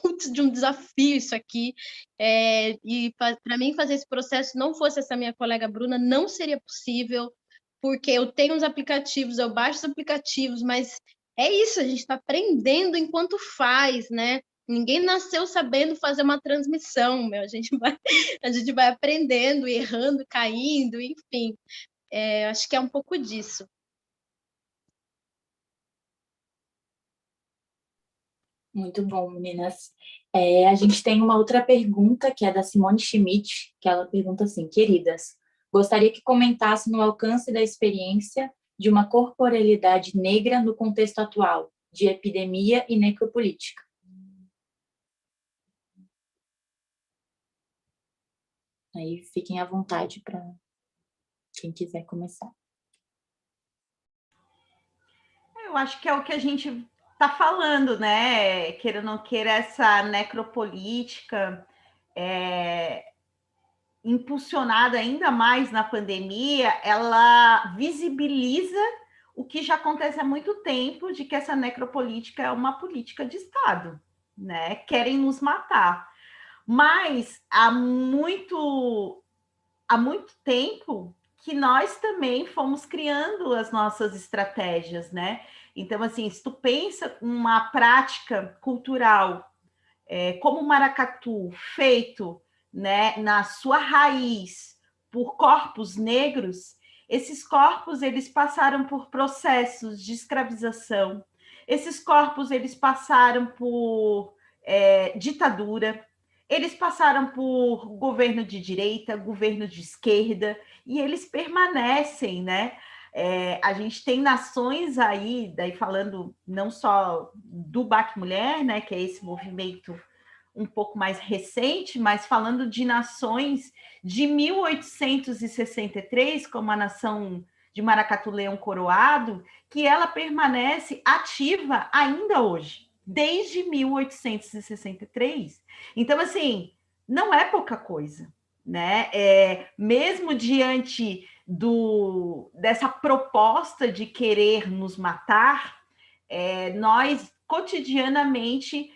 putz de um desafio isso aqui, e para mim fazer esse processo, não fosse essa minha colega Bruna, não seria possível, porque eu tenho os aplicativos, eu baixo os aplicativos, mas é isso, a gente está aprendendo enquanto faz, né? Ninguém nasceu sabendo fazer uma transmissão, meu. A gente vai aprendendo, errando, caindo, enfim. Acho que é um pouco disso. Muito bom, meninas. A gente tem uma outra pergunta, que é da Simone Schmidt, que ela pergunta assim: queridas, gostaria que comentasse no alcance da experiência de uma corporealidade negra no contexto atual, de epidemia e necropolítica. Aí fiquem à vontade para quem quiser começar. Eu acho que é o que a gente está falando, né? Queira ou não queira, essa necropolítica impulsionada ainda mais na pandemia, ela visibiliza o que já acontece há muito tempo, de que essa necropolítica é uma política de Estado, né? Querem nos matar. Mas há muito tempo que nós também fomos criando as nossas estratégias, né? Então, assim, se tu pensa uma prática cultural como o maracatu, feito, né, na sua raiz por corpos negros, esses corpos eles passaram por processos de escravização, esses corpos eles passaram por ditadura, eles passaram por governo de direita, governo de esquerda, e eles permanecem, né? A gente tem nações aí, daí falando não só do BAC Mulher, né, que é esse movimento um pouco mais recente, mas falando de nações de 1863, como a nação de Maracatu Leão Coroado, que ela permanece ativa ainda hoje, desde 1863. Então, assim, não é pouca coisa, né? Mesmo diante dessa proposta de querer nos matar, nós cotidianamente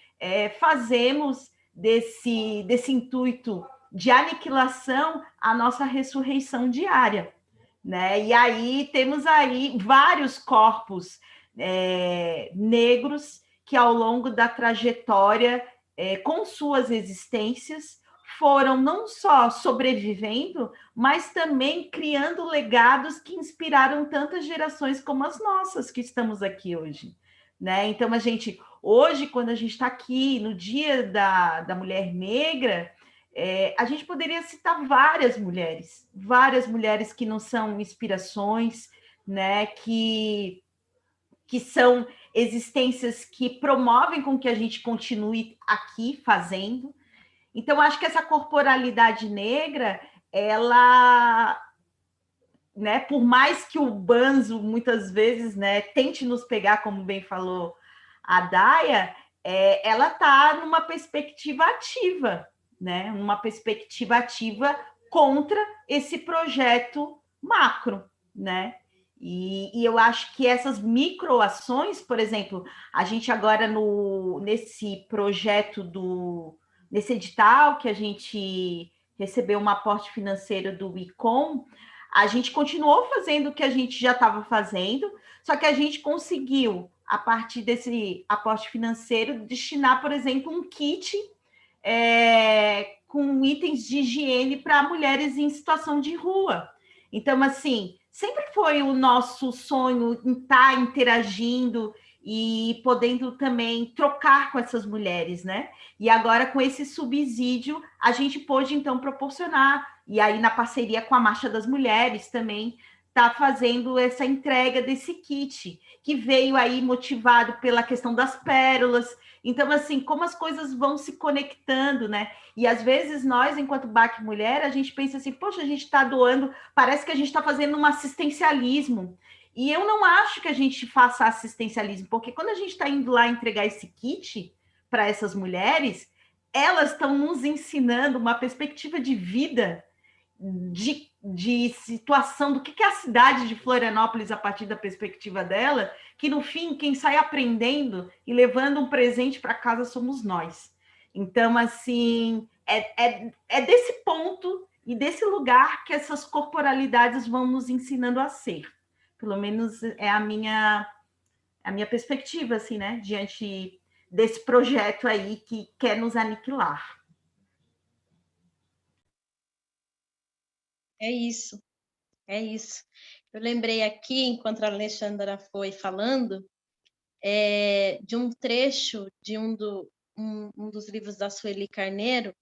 fazemos desse intuito de aniquilação a nossa ressurreição diária, né? E aí temos aí vários corpos negros que ao longo da trajetória, com suas existências, foram não só sobrevivendo, mas também criando legados que inspiraram tantas gerações como as nossas que estamos aqui hoje, né? Então, hoje, quando a gente está aqui no Dia da Mulher Negra, a gente poderia citar várias mulheres que não são inspirações, né? Que são existências que promovem com que a gente continue aqui fazendo. Então, acho que essa corporalidade negra, ela, né, por mais que o banzo, muitas vezes, né, tente nos pegar, como bem falou a Daia, ela está numa perspectiva ativa, né, numa perspectiva ativa contra esse projeto macro, né? E eu acho que essas microações, por exemplo, a gente agora nesse projeto nesse edital que a gente recebeu um aporte financeiro do ICOM, a gente continuou fazendo o que a gente já estava fazendo, só que a gente conseguiu, a partir desse aporte financeiro, destinar, por exemplo, um kit com itens de higiene para mulheres em situação de rua. Então, assim, sempre foi o nosso sonho estar interagindo e podendo também trocar com essas mulheres, né? E agora, com esse subsídio, a gente pôde, então, proporcionar, e aí na parceria com a Marcha das Mulheres também, está fazendo essa entrega desse kit, que veio aí motivado pela questão das pérolas. Então, assim, como as coisas vão se conectando, né? E às vezes nós, enquanto BAC Mulher, a gente pensa assim, poxa, a gente está doando, parece que a gente está fazendo um assistencialismo. E eu não acho que a gente faça assistencialismo, porque quando a gente está indo lá entregar esse kit para essas mulheres, elas estão nos ensinando uma perspectiva de vida, de situação, do que é a cidade de Florianópolis a partir da perspectiva dela, que no fim, quem sai aprendendo e levando um presente para casa somos nós. Então, assim, é desse ponto e desse lugar que essas corporalidades vão nos ensinando a ser. Pelo menos é a minha perspectiva, assim, né? Diante desse projeto aí que quer nos aniquilar. É isso, é isso. Eu lembrei aqui, enquanto a Alexandra foi falando, de um trecho de um dos livros da Sueli Carneiro,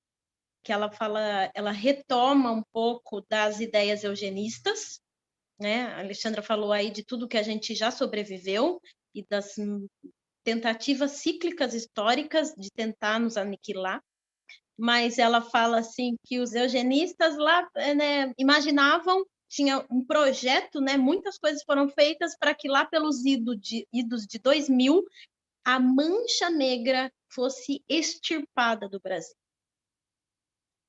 que ela fala, ela retoma um pouco das ideias eugenistas, né? A Alexandra falou aí de tudo que a gente já sobreviveu e das tentativas cíclicas históricas de tentar nos aniquilar, mas ela fala assim que os eugenistas lá, né, imaginavam, tinha um projeto, né, muitas coisas foram feitas para que lá pelos idos de 2000 a mancha negra fosse extirpada do Brasil.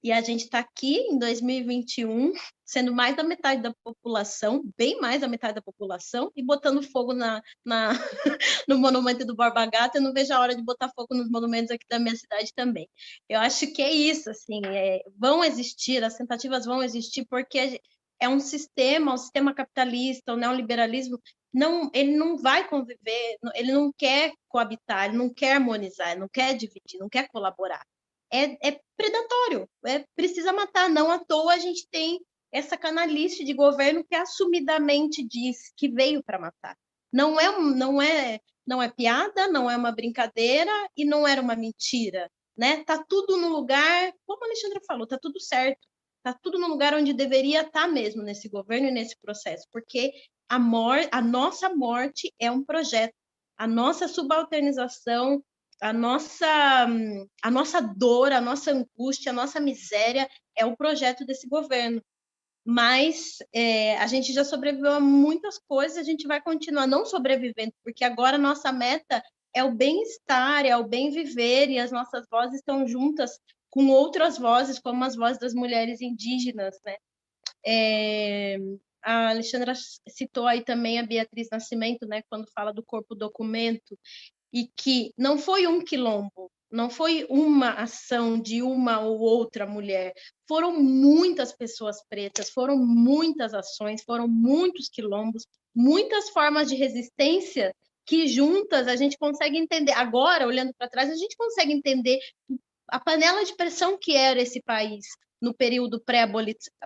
E a gente está aqui em 2021, sendo mais da metade da população, bem mais da metade da população, e botando fogo no monumento do Borba Gato. Eu não vejo a hora de botar fogo nos monumentos aqui da minha cidade também. Eu acho que é isso, assim, vão existir, as tentativas vão existir, porque é um sistema, o sistema capitalista, o neoliberalismo, ele não vai conviver, ele não quer coabitar, ele não quer harmonizar, ele não quer dividir, não quer colaborar. É predatório, precisa matar. Não à toa a gente tem essa canalice de governo que assumidamente diz que veio para matar. Não é piada, não é uma brincadeira e não era uma mentira, né? Tá tudo no lugar, como a Alexandra falou, tá tudo certo. Tá tudo no lugar onde deveria estar mesmo nesse governo e nesse processo, porque a nossa morte é um projeto. A nossa subalternização a nossa dor, a nossa angústia, a nossa miséria é o projeto desse governo. Mas a gente já sobreviveu a muitas coisas, a gente vai continuar não sobrevivendo, porque agora a nossa meta é o bem-estar, é o bem viver, e as nossas vozes estão juntas com outras vozes, como as vozes das mulheres indígenas, né? A Alexandra citou aí também a Beatriz Nascimento, né, quando fala do corpo documento, e que não foi um quilombo, não foi uma ação de uma ou outra mulher, foram muitas pessoas pretas, foram muitas ações, foram muitos quilombos, muitas formas de resistência que juntas a gente consegue entender. Agora, olhando para trás, a gente consegue entender a panela de pressão que era esse país no período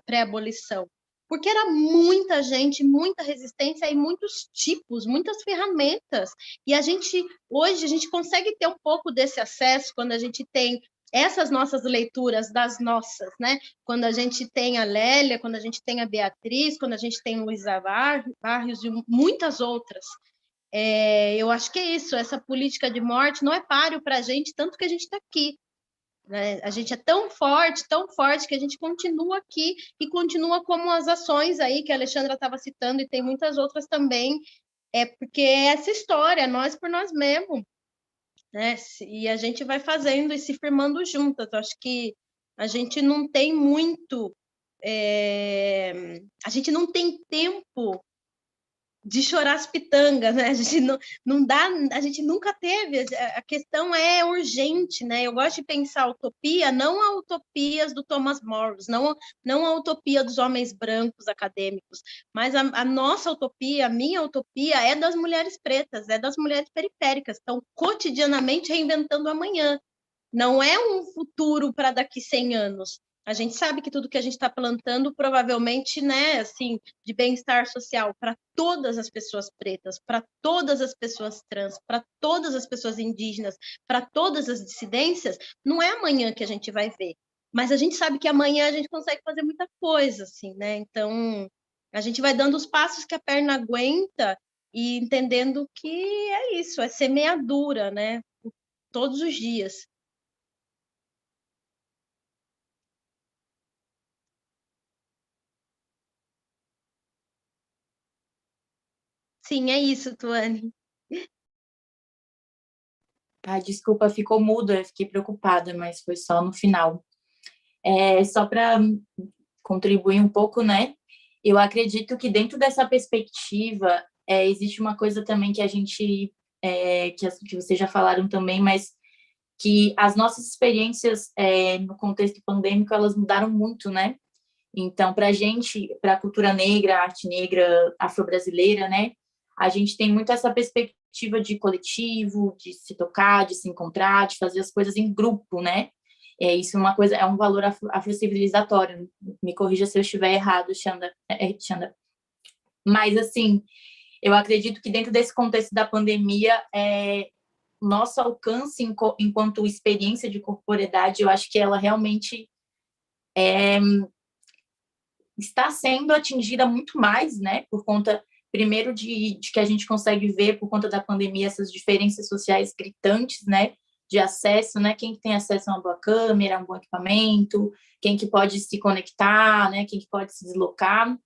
pré-abolição. Porque era muita gente, muita resistência e muitos tipos, muitas ferramentas. E hoje a gente consegue ter um pouco desse acesso quando a gente tem essas nossas leituras das nossas, né? Quando a gente tem a Lélia, quando a gente tem a Beatriz, quando a gente tem Luísa Barrios e muitas outras. Eu acho que é isso, essa política de morte não é páreo para a gente, tanto que a gente está aqui. Né? A gente é tão forte, que a gente continua aqui e continua como as ações aí que a Alexandra estava citando, e tem muitas outras também, porque é essa história, nós por nós mesmos, né? E a gente vai fazendo e se firmando juntas. Eu acho que a gente não tem muito, a gente não tem tempo de chorar as pitangas, né? A gente não dá, a gente nunca teve. A questão é urgente, né? Eu gosto de pensar a utopia, não a utopias do Thomas More, não a utopia dos homens brancos acadêmicos, mas a nossa utopia, a minha utopia é das mulheres pretas, é das mulheres periféricas, estão cotidianamente reinventando amanhã. Não é um futuro para daqui 100 anos. A gente sabe que tudo que a gente está plantando, provavelmente, né, assim, de bem-estar social para todas as pessoas pretas, para todas as pessoas trans, para todas as pessoas indígenas, para todas as dissidências, não é amanhã que a gente vai ver. Mas a gente sabe que amanhã a gente consegue fazer muita coisa, assim, né? Então, a gente vai dando os passos que a perna aguenta e entendendo que é isso, é semeadura, né? Todos os dias. Sim, é isso, Tuane. Desculpa, ficou mudo, eu fiquei preocupada, mas foi só no final. Só para contribuir um pouco, né? Eu acredito que dentro dessa perspectiva existe uma coisa também que a gente, que vocês já falaram também, mas que as nossas experiências no contexto pandêmico, elas mudaram muito, né? Então, para a gente, para a cultura negra, a arte negra, afro-brasileira, né? A gente tem muito essa perspectiva de coletivo, de se tocar, de se encontrar, de fazer as coisas em grupo, né? Isso é um valor afrocivilizatório. Me corrija se eu estiver errado, Xanda. Mas, assim, eu acredito que dentro desse contexto da pandemia, nosso alcance enquanto experiência de corporeidade, eu acho que ela realmente está sendo atingida muito mais, né? Por conta, primeiro, de que a gente consegue ver, por conta da pandemia, essas diferenças sociais gritantes, né? De acesso, né? Quem tem acesso a uma boa câmera, a um bom equipamento, quem que pode se conectar, né? Quem que pode se deslocar.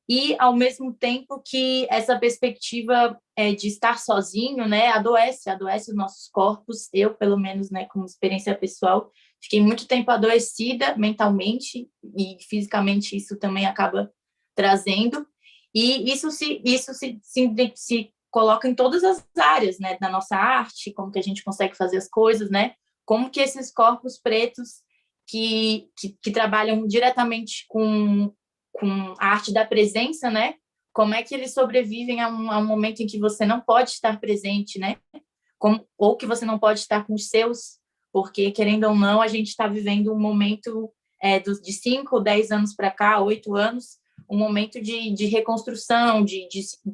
E, ao mesmo tempo que essa perspectiva de estar sozinho, né? Adoece os nossos corpos. Eu, pelo menos, né? Como experiência pessoal, fiquei muito tempo adoecida mentalmente e fisicamente isso também acaba trazendo. E isso se coloca em todas as áreas, né, da nossa arte, como que a gente consegue fazer as coisas, né? Como que esses corpos pretos que trabalham diretamente com a arte da presença, né? Como é que eles sobrevivem a um momento em que você não pode estar presente, né? Ou que você não pode estar com os seus, porque, querendo ou não, a gente está vivendo um momento de 5, 10 anos para cá, 8 anos, um momento de reconstrução, de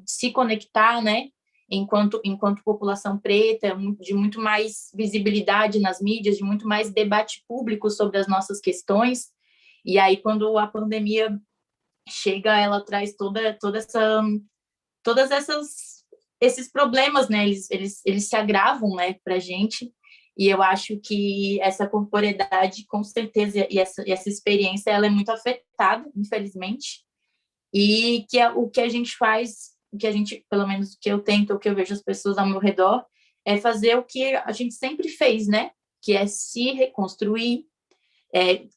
se conectar, né? Enquanto população preta, de muito mais visibilidade nas mídias, de muito mais debate público sobre as nossas questões. E aí, quando a pandemia chega, ela traz esses problemas, né? Eles se agravam, né, para a gente. E eu acho que essa corporeidade, com certeza, e essa experiência, ela é muito afetada, infelizmente, e que é o que a gente faz, o que a gente, pelo menos o que eu tento, o que eu vejo as pessoas ao meu redor, é fazer o que a gente sempre fez, né? Que é se reconstruir,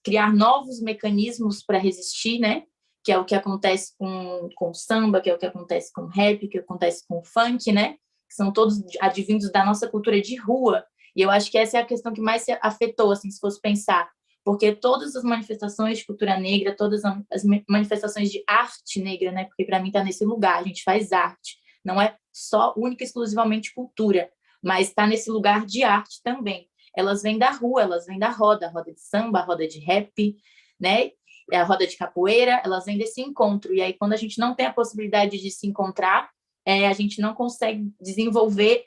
criar novos mecanismos para resistir, né? Que é o que acontece com o samba, que é o que acontece com o rap, que acontece com o funk, né? Que são todos advindos da nossa cultura de rua. E eu acho que essa é a questão que mais se afetou, assim, se fosse pensar. Porque todas as manifestações de cultura negra, todas as manifestações de arte negra, né? Porque para mim está nesse lugar, a gente faz arte. Não é só única e exclusivamente cultura, mas está nesse lugar de arte também. Elas vêm da rua, elas vêm da roda, a roda de samba, a roda de rap, né? A roda de capoeira, elas vêm desse encontro. E aí, quando a gente não tem a possibilidade de se encontrar, a gente não consegue desenvolver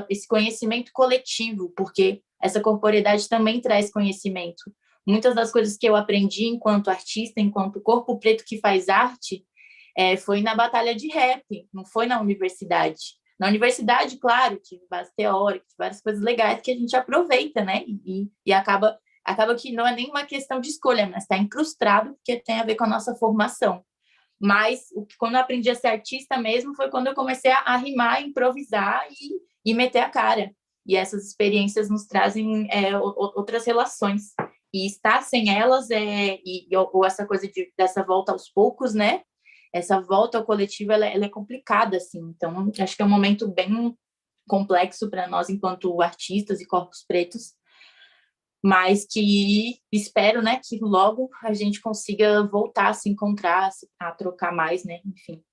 esse conhecimento coletivo, porque essa corporeidade também traz conhecimento. Muitas das coisas que eu aprendi enquanto artista, enquanto corpo preto que faz arte, foi na batalha de rap, não foi na universidade. Na universidade, claro, tive base teórica, várias coisas legais que a gente aproveita, né? E acaba que não é nem uma questão de escolha, mas está incrustado, porque tem a ver com a nossa formação. Mas quando eu aprendi a ser artista mesmo foi quando eu comecei a rimar, improvisar e meter a cara. E essas experiências nos trazem outras relações. E estar sem elas, ou essa coisa dessa volta aos poucos, né? Essa volta ao coletivo, ela é complicada, assim. Então, acho que é um momento bem complexo para nós, enquanto artistas e corpos pretos, mas que espero, né, que logo a gente consiga voltar a se encontrar, a trocar mais, né, enfim.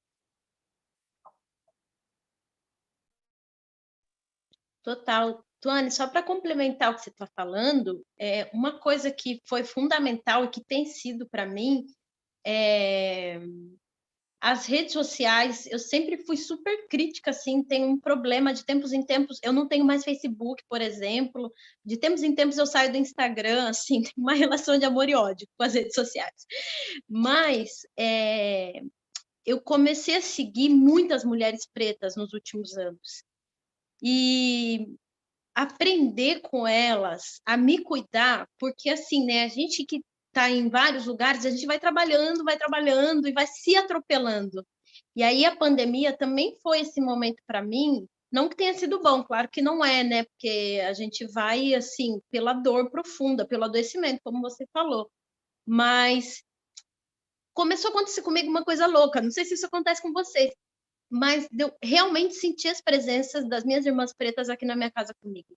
Total. Tuane, só para complementar o que você está falando, uma coisa que foi fundamental e que tem sido para mim as redes sociais. Eu sempre fui super crítica, assim, tem um problema de tempos em tempos. Eu não tenho mais Facebook, por exemplo. De tempos em tempos eu saio do Instagram, assim, tem uma relação de amor e ódio com as redes sociais. Mas eu comecei a seguir muitas mulheres pretas nos últimos anos. E aprender com elas a me cuidar, porque assim, né, a gente que está em vários lugares, a gente vai trabalhando e vai se atropelando. E aí a pandemia também foi esse momento para mim, não que tenha sido bom, claro que não é, né, porque a gente vai assim pela dor profunda, pelo adoecimento, como você falou, mas começou a acontecer comigo uma coisa louca, não sei se isso acontece com vocês, mas eu realmente senti as presenças das minhas irmãs pretas aqui na minha casa comigo.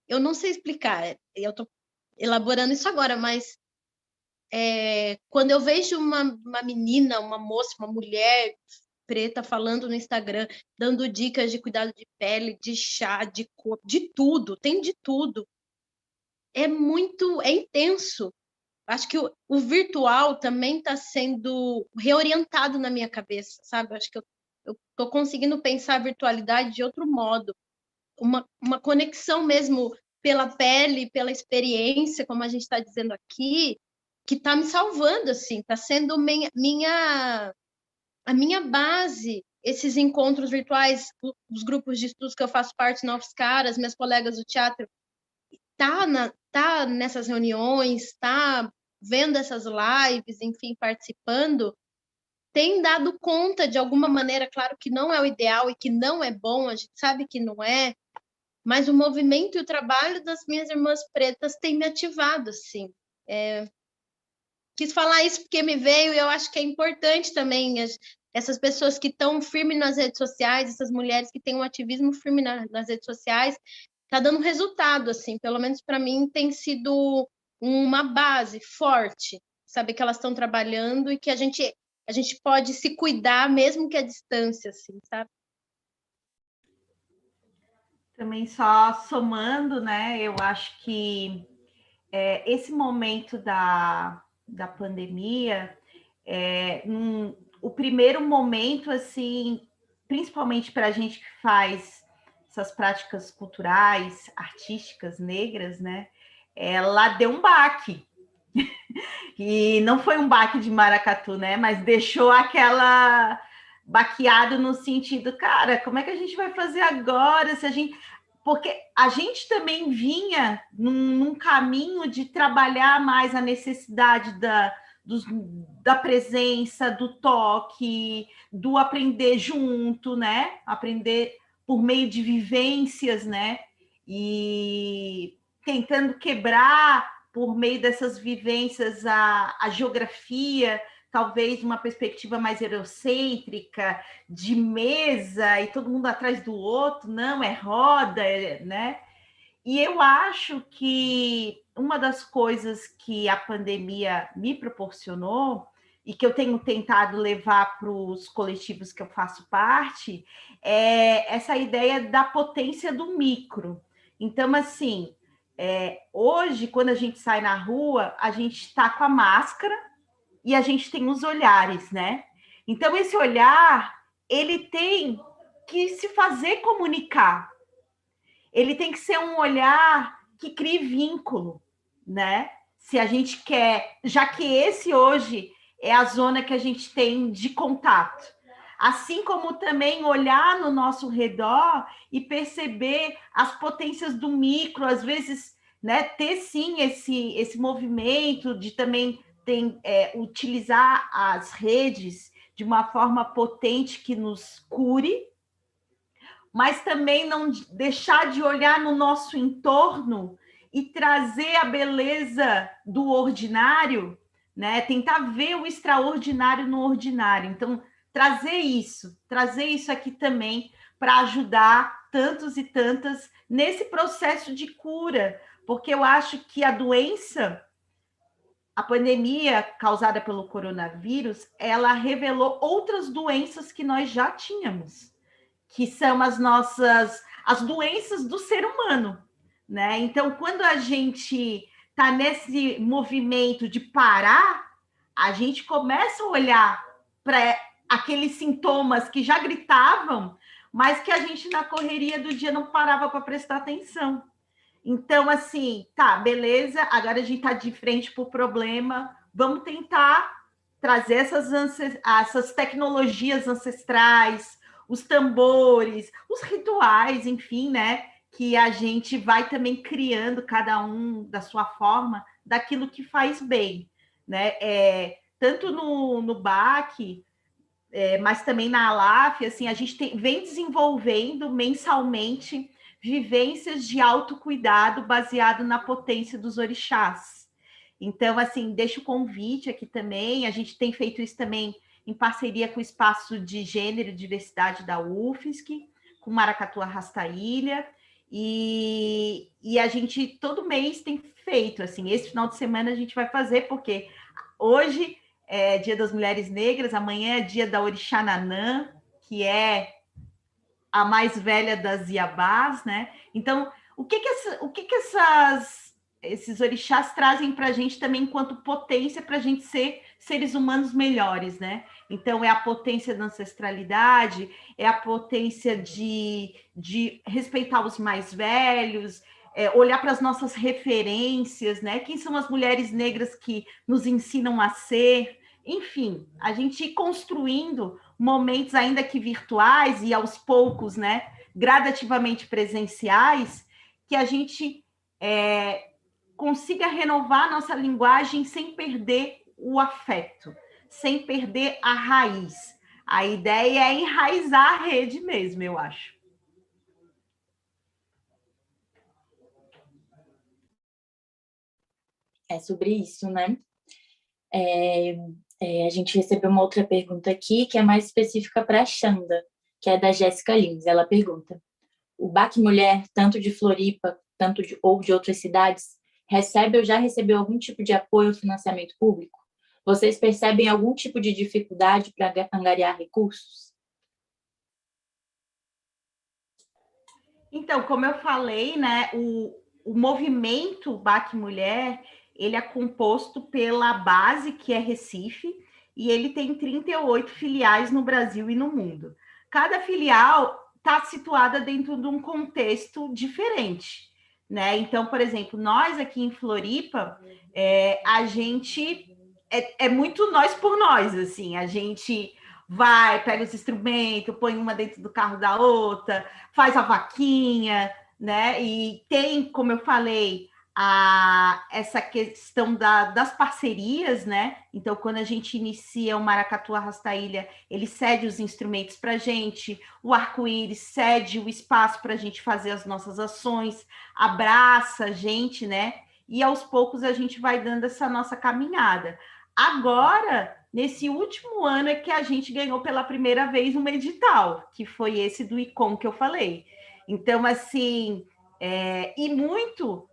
Eu não sei explicar, eu estou elaborando isso agora, mas quando eu vejo uma menina, uma moça, uma mulher preta falando no Instagram, dando dicas de cuidado de pele, de chá, de corpo, de tudo, tem de tudo. É intenso. Acho que o virtual também está sendo reorientado na minha cabeça, sabe? Acho que eu estou conseguindo pensar a virtualidade de outro modo. Uma conexão mesmo pela pele, pela experiência, como a gente está dizendo aqui, que está me salvando, assim, está sendo a minha base, esses encontros virtuais, os grupos de estudos que eu faço parte, Novos Caras, minhas colegas do teatro, tá nessas reuniões, tá vendo essas lives, enfim, participando, tem dado conta de alguma maneira, claro que não é o ideal e que não é bom, a gente sabe que não é, mas o movimento e o trabalho das minhas irmãs pretas tem me ativado, assim. Quis falar isso porque me veio, e eu acho que é importante também essas pessoas que estão firmes nas redes sociais, essas mulheres que têm um ativismo firme nas redes sociais, está dando resultado, assim, pelo menos para mim tem sido uma base forte, saber que elas estão trabalhando e que a gente pode se cuidar mesmo que à distância, assim, sabe? Também só somando, né? Eu acho que esse momento da pandemia, o primeiro momento, assim, principalmente para a gente que faz essas práticas culturais, artísticas, negras, né? Ela deu um baque. E não foi um baque de maracatu, né? Mas deixou aquela baqueado no sentido, cara, como é que a gente vai fazer agora? Se a gente porque a gente também vinha num caminho de trabalhar mais a necessidade da presença, do toque, do aprender junto, né? Aprender por meio de vivências, né? E tentando quebrar por meio dessas vivências a geografia, talvez uma perspectiva mais eurocêntrica, de mesa e todo mundo atrás do outro, não, é roda, né? E eu acho que uma das coisas que a pandemia me proporcionou e que eu tenho tentado levar para os coletivos que eu faço parte é essa ideia da potência do micro. Então, assim, hoje, quando a gente sai na rua, a gente está com a máscara e a gente tem os olhares, né? Então, esse olhar, ele tem que se fazer comunicar. Ele tem que ser um olhar que crie vínculo, né? Se a gente quer, já que esse hoje é a zona que a gente tem de contato. Assim como também olhar no nosso redor e perceber as potências do micro, às vezes, né, ter sim esse movimento de também utilizar as redes de uma forma potente que nos cure, mas também não deixar de olhar no nosso entorno e trazer a beleza do ordinário, né? Tentar ver o extraordinário no ordinário. Então, trazer isso aqui também para ajudar tantos e tantas nesse processo de cura, porque eu acho que a doença, a pandemia causada pelo coronavírus, ela revelou outras doenças que nós já tínhamos, que são as doenças do ser humano, né? Então, quando a gente está nesse movimento de parar, a gente começa a olhar para aqueles sintomas que já gritavam, mas que a gente, na correria do dia, não parava para prestar atenção. Então, assim, tá, beleza, agora a gente está de frente para o problema, vamos tentar trazer essas tecnologias ancestrais, os tambores, os rituais, enfim, né? Que a gente vai também criando, cada um da sua forma, daquilo que faz bem, né? Tanto no BAC, mas também na ALAF, assim, a gente vem desenvolvendo mensalmente vivências de autocuidado baseado na potência dos orixás. Então, assim, deixo o convite aqui também, a gente tem feito isso também em parceria com o Espaço de Gênero e Diversidade da UFSC, com Maracatu Arrasta-Ilha, e a gente todo mês tem feito, assim, esse final de semana a gente vai fazer, porque hoje é Dia das Mulheres Negras, amanhã é dia da Orixá Nanã, que é a mais velha das Iabás, né? Então, o que esses orixás trazem para a gente também enquanto potência para a gente ser seres humanos melhores, né? Então, é a potência da ancestralidade, é a potência de respeitar os mais velhos, olhar para as nossas referências, né? Quem são as mulheres negras que nos ensinam a ser? Enfim, a gente ir construindo momentos, ainda que virtuais e aos poucos, né? Gradativamente presenciais, que a gente consiga renovar nossa linguagem sem perder o afeto, sem perder a raiz. A ideia é enraizar a rede mesmo, eu acho. É sobre isso, né? A gente recebeu uma outra pergunta aqui, que é mais específica para a Xanda, que é da Jéssica Lins. Ela pergunta: o BAC Mulher, tanto de Floripa, ou de outras cidades, recebe ou já recebeu algum tipo de apoio ou financiamento público? Vocês percebem algum tipo de dificuldade para angariar recursos? Então, como eu falei, né, o movimento BAC Mulher, ele é composto pela base, que é Recife, e ele tem 38 filiais no Brasil e no mundo. Cada filial está situada dentro de um contexto diferente, né? Então, por exemplo, nós aqui em Floripa, a gente é muito nós por nós, assim, a gente vai, pega os instrumentos, põe uma dentro do carro da outra, faz a vaquinha, né? E tem, como eu falei, essa questão das parcerias, né? Então, quando a gente inicia o Maracatu Arrasta-Ilha, ele cede os instrumentos para a gente, o Arco-Íris cede o espaço para a gente fazer as nossas ações, abraça a gente, né? E aos poucos a gente vai dando essa nossa caminhada. Agora, nesse último ano, é que a gente ganhou pela primeira vez um edital, que foi esse do ICOM que eu falei. Então, assim, e muito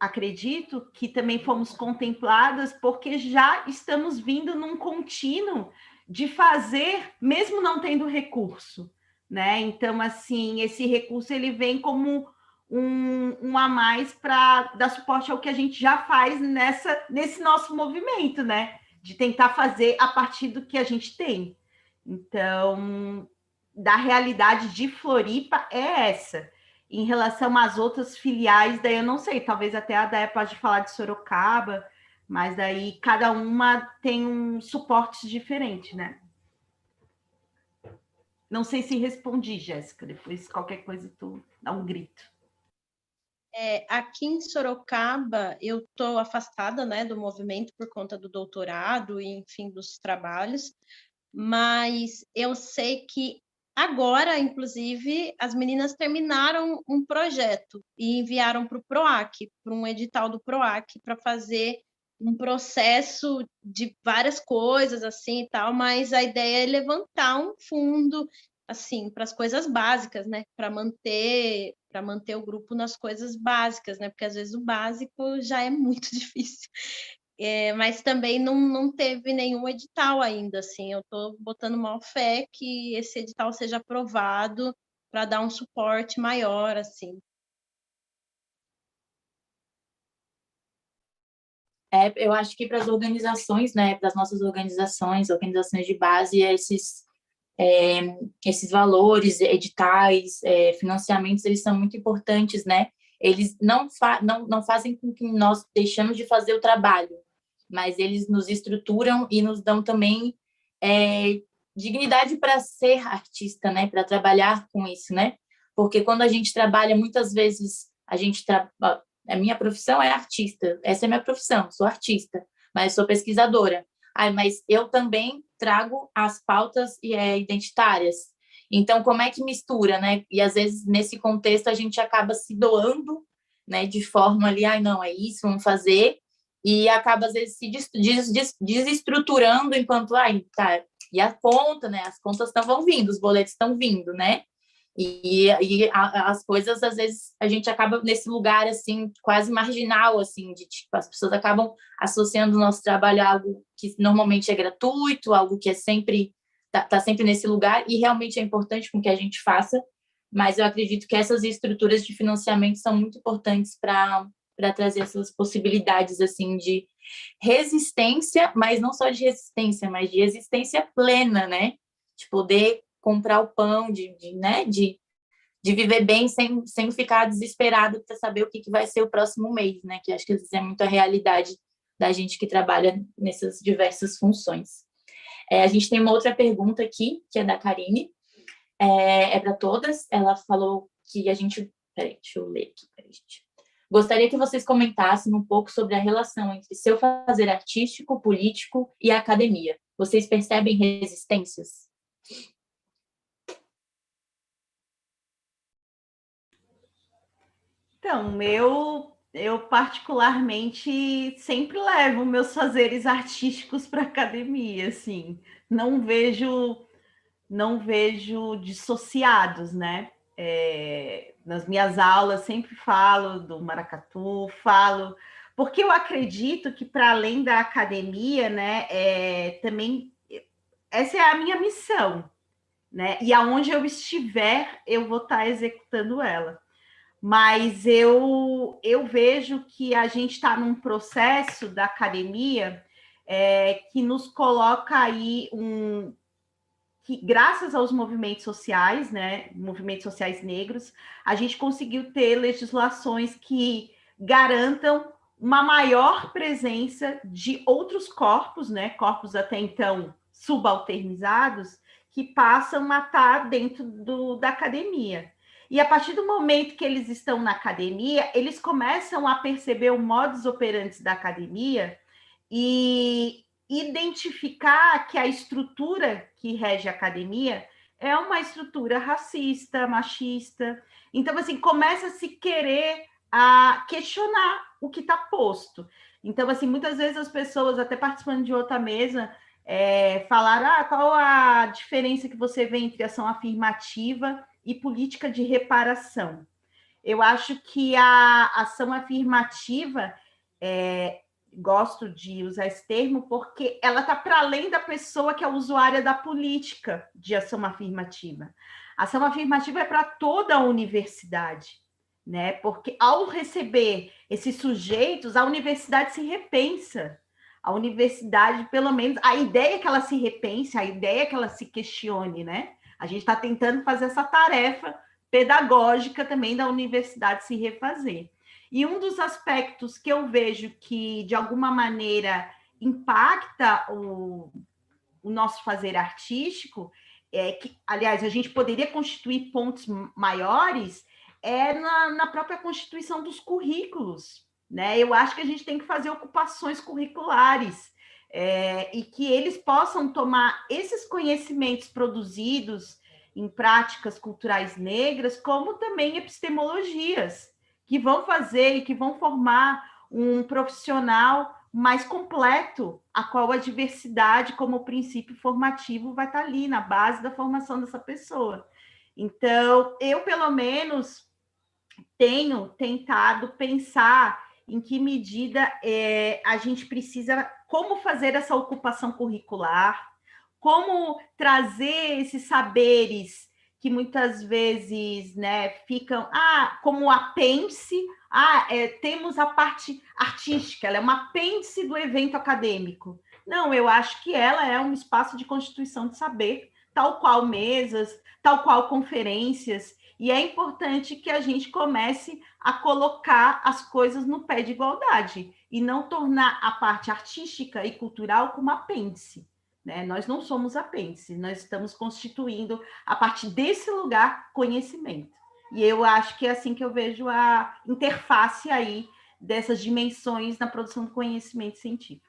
acredito que também fomos contempladas porque já estamos vindo num contínuo de fazer, mesmo não tendo recurso, né? Então, assim, esse recurso ele vem como um a mais para dar suporte ao que a gente já faz nesse nosso movimento, né? De tentar fazer a partir do que a gente tem. Então, da realidade de Floripa é essa. Em relação às outras filiais, daí eu não sei, talvez até a Déia pode falar de Sorocaba, mas daí cada uma tem um suporte diferente, né? Não sei se respondi, Jéssica, depois qualquer coisa tu dá um grito. Aqui em Sorocaba, eu estou afastada, né, do movimento por conta do doutorado e, enfim, dos trabalhos, mas eu sei que agora, inclusive, as meninas terminaram um projeto e enviaram para o PROAC, para um edital do PROAC, para fazer um processo de várias coisas, assim, e tal, mas a ideia é levantar um fundo, assim, para as coisas básicas, né, para manter o grupo nas coisas básicas, né, porque às vezes o básico já é muito difícil. Mas também não teve nenhum edital ainda, assim, eu estou botando maior fé que esse edital seja aprovado para dar um suporte maior, assim. Eu acho que para as organizações, né, para as nossas organizações de base, esses valores, editais, financiamentos, eles são muito importantes, né? Eles não fazem com que nós deixamos de fazer o trabalho, mas eles nos estruturam e nos dão também dignidade para ser artista, né? Para trabalhar com isso, né? Porque quando a gente trabalha, muitas vezes a minha profissão é artista, essa é a minha profissão, sou artista, mas sou pesquisadora. Mas eu também trago as pautas identitárias. Então, como é que mistura, né? E às vezes nesse contexto a gente acaba se doando, né? De forma ali, não, é isso, vamos fazer, e acaba às vezes se desestruturando enquanto, tá, e a conta, né? As contas vão vindo, os boletos estão vindo, né? E as coisas, às vezes, a gente acaba nesse lugar, assim, quase marginal, assim, de, tipo, as pessoas acabam associando o nosso trabalho a algo que normalmente é gratuito, algo que é sempre, tá sempre nesse lugar, e realmente é importante com que a gente faça, mas eu acredito que essas estruturas de financiamento são muito importantes para trazer essas possibilidades, assim, de resistência, mas não só de resistência, mas de existência plena, né? De poder comprar o pão, de viver bem sem ficar desesperado para saber o que vai ser o próximo mês, né? Que acho que às vezes é muito a realidade da gente que trabalha nessas diversas funções. A gente tem uma outra pergunta aqui, que é da Karine, é para todas. Ela falou que a gente... Peraí, deixa eu ler aqui para a gente. Gostaria que vocês comentassem um pouco sobre a relação entre seu fazer artístico, político e a academia. Vocês percebem resistências? Então, eu particularmente sempre levo meus fazeres artísticos para a academia, assim, não vejo dissociados, né? Nas minhas aulas sempre falo do maracatu, porque eu acredito que para além da academia, né, também essa é a minha missão, né? E aonde eu estiver, eu vou estar executando ela. Mas eu vejo que a gente está num processo da academia que nos coloca aí que graças aos movimentos sociais, né, movimentos sociais negros, a gente conseguiu ter legislações que garantam uma maior presença de outros corpos, né, corpos até então subalternizados, que passam a estar dentro da academia. E a partir do momento que eles estão na academia, eles começam a perceber o modus operandi da academia e identificar que a estrutura que rege a academia é uma estrutura racista, machista. Então, assim, começa a se querer a questionar o que está posto. Então, assim, muitas vezes as pessoas, até participando de outra mesa, falaram, qual a diferença que você vê entre ação afirmativa e política de reparação? Eu acho que a ação afirmativa, gosto de usar esse termo, porque ela está para além da pessoa que é usuária da política de ação afirmativa. A ação afirmativa é para toda a universidade, né? Porque ao receber esses sujeitos, a universidade se repensa. A universidade, pelo menos, a ideia é que ela se repense, a ideia é que ela se questione, né? A gente está tentando fazer essa tarefa pedagógica também da universidade se refazer. E um dos aspectos que eu vejo que, de alguma maneira, impacta o nosso fazer artístico, que, aliás, a gente poderia constituir pontos maiores, na própria constituição dos currículos, né? Eu acho que a gente tem que fazer ocupações curriculares, e que eles possam tomar esses conhecimentos produzidos em práticas culturais negras, como também epistemologias, que vão fazer e que vão formar um profissional mais completo, a qual a diversidade, como princípio formativo, vai estar ali na base da formação dessa pessoa. Então, eu, pelo menos, tenho tentado pensar em que medida a gente precisa, como fazer essa ocupação curricular, como trazer esses saberes que muitas vezes, né, ficam como apêndice. Temos a parte artística, ela é uma apêndice do evento acadêmico. Não, eu acho que ela é um espaço de constituição de saber, tal qual mesas, tal qual conferências, e é importante que a gente comece a colocar as coisas no pé de igualdade e não tornar a parte artística e cultural como apêndice. Né? Nós não somos apêndice, nós estamos constituindo, a partir desse lugar, conhecimento. E eu acho que é assim que eu vejo a interface aí dessas dimensões na produção do conhecimento científico.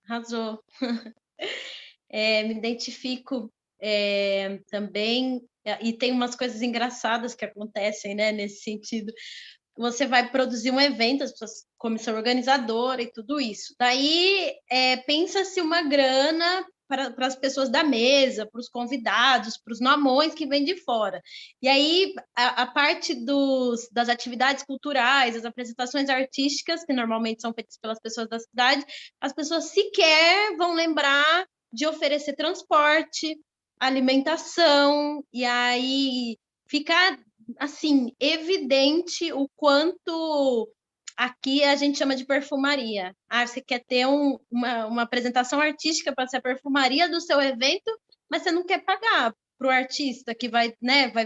Arrasou. Me identifico também, e tem umas coisas engraçadas que acontecem, né, nesse sentido. Você vai produzir um evento, as pessoas, comissão organizadora e tudo isso. Daí, pensa-se uma grana para as pessoas da mesa, para os convidados, para os mamões que vêm de fora. E aí, a parte das atividades culturais, as apresentações artísticas, que normalmente são feitas pelas pessoas da cidade, as pessoas sequer vão lembrar de oferecer transporte, alimentação, e aí fica assim, evidente o quanto aqui a gente chama de perfumaria. Você quer ter uma apresentação artística para ser a perfumaria do seu evento, mas você não quer pagar para o artista que vai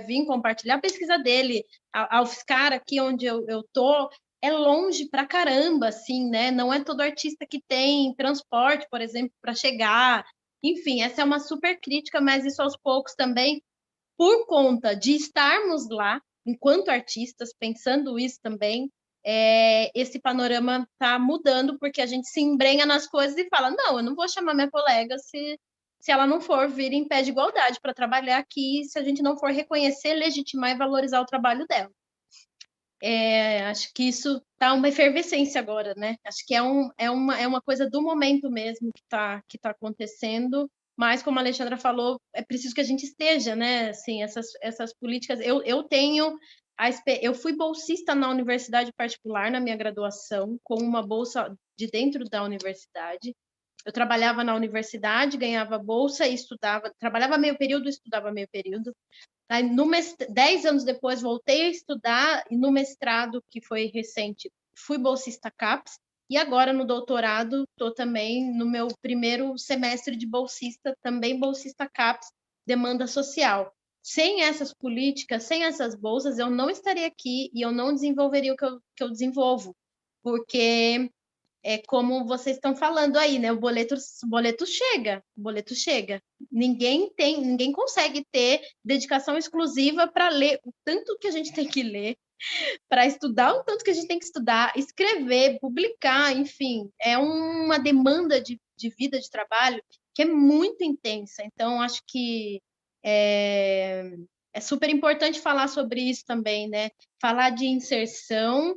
vir compartilhar a pesquisa dele. A UFSCar, aqui onde eu tô, é longe pra caramba, assim, né? Não é todo artista que tem transporte, por exemplo, para chegar. Enfim, essa é uma super crítica, mas isso aos poucos também, por conta de estarmos lá, enquanto artistas, pensando isso também, esse panorama está mudando, porque a gente se embrenha nas coisas e fala, não, eu não vou chamar minha colega se ela não for vir em pé de igualdade para trabalhar aqui, se a gente não for reconhecer, legitimar e valorizar o trabalho dela. Acho que isso está uma efervescência agora, né? Acho que é uma coisa do momento mesmo que tá acontecendo, mas, como a Alexandra falou, é preciso que a gente esteja, né? Assim, essas políticas. Eu fui bolsista na universidade particular na minha graduação, com uma bolsa de dentro da universidade. Eu trabalhava na universidade, ganhava bolsa e estudava, trabalhava meio período, estudava meio período. Aí, 10 anos depois, voltei a estudar, e no mestrado, que foi recente, fui bolsista CAPES, e agora no doutorado estou também no meu primeiro semestre de bolsista, também bolsista CAPES, demanda social. Sem essas políticas, sem essas bolsas, eu não estaria aqui e eu não desenvolveria o que eu desenvolvo, porque como vocês estão falando aí, né? O boleto chega. Ninguém consegue ter dedicação exclusiva para ler o tanto que a gente tem que ler, para estudar o tanto que a gente tem que estudar, escrever, publicar, enfim, é uma demanda de vida de trabalho que é muito intensa. Então, acho que é super importante falar sobre isso também, né? Falar de inserção,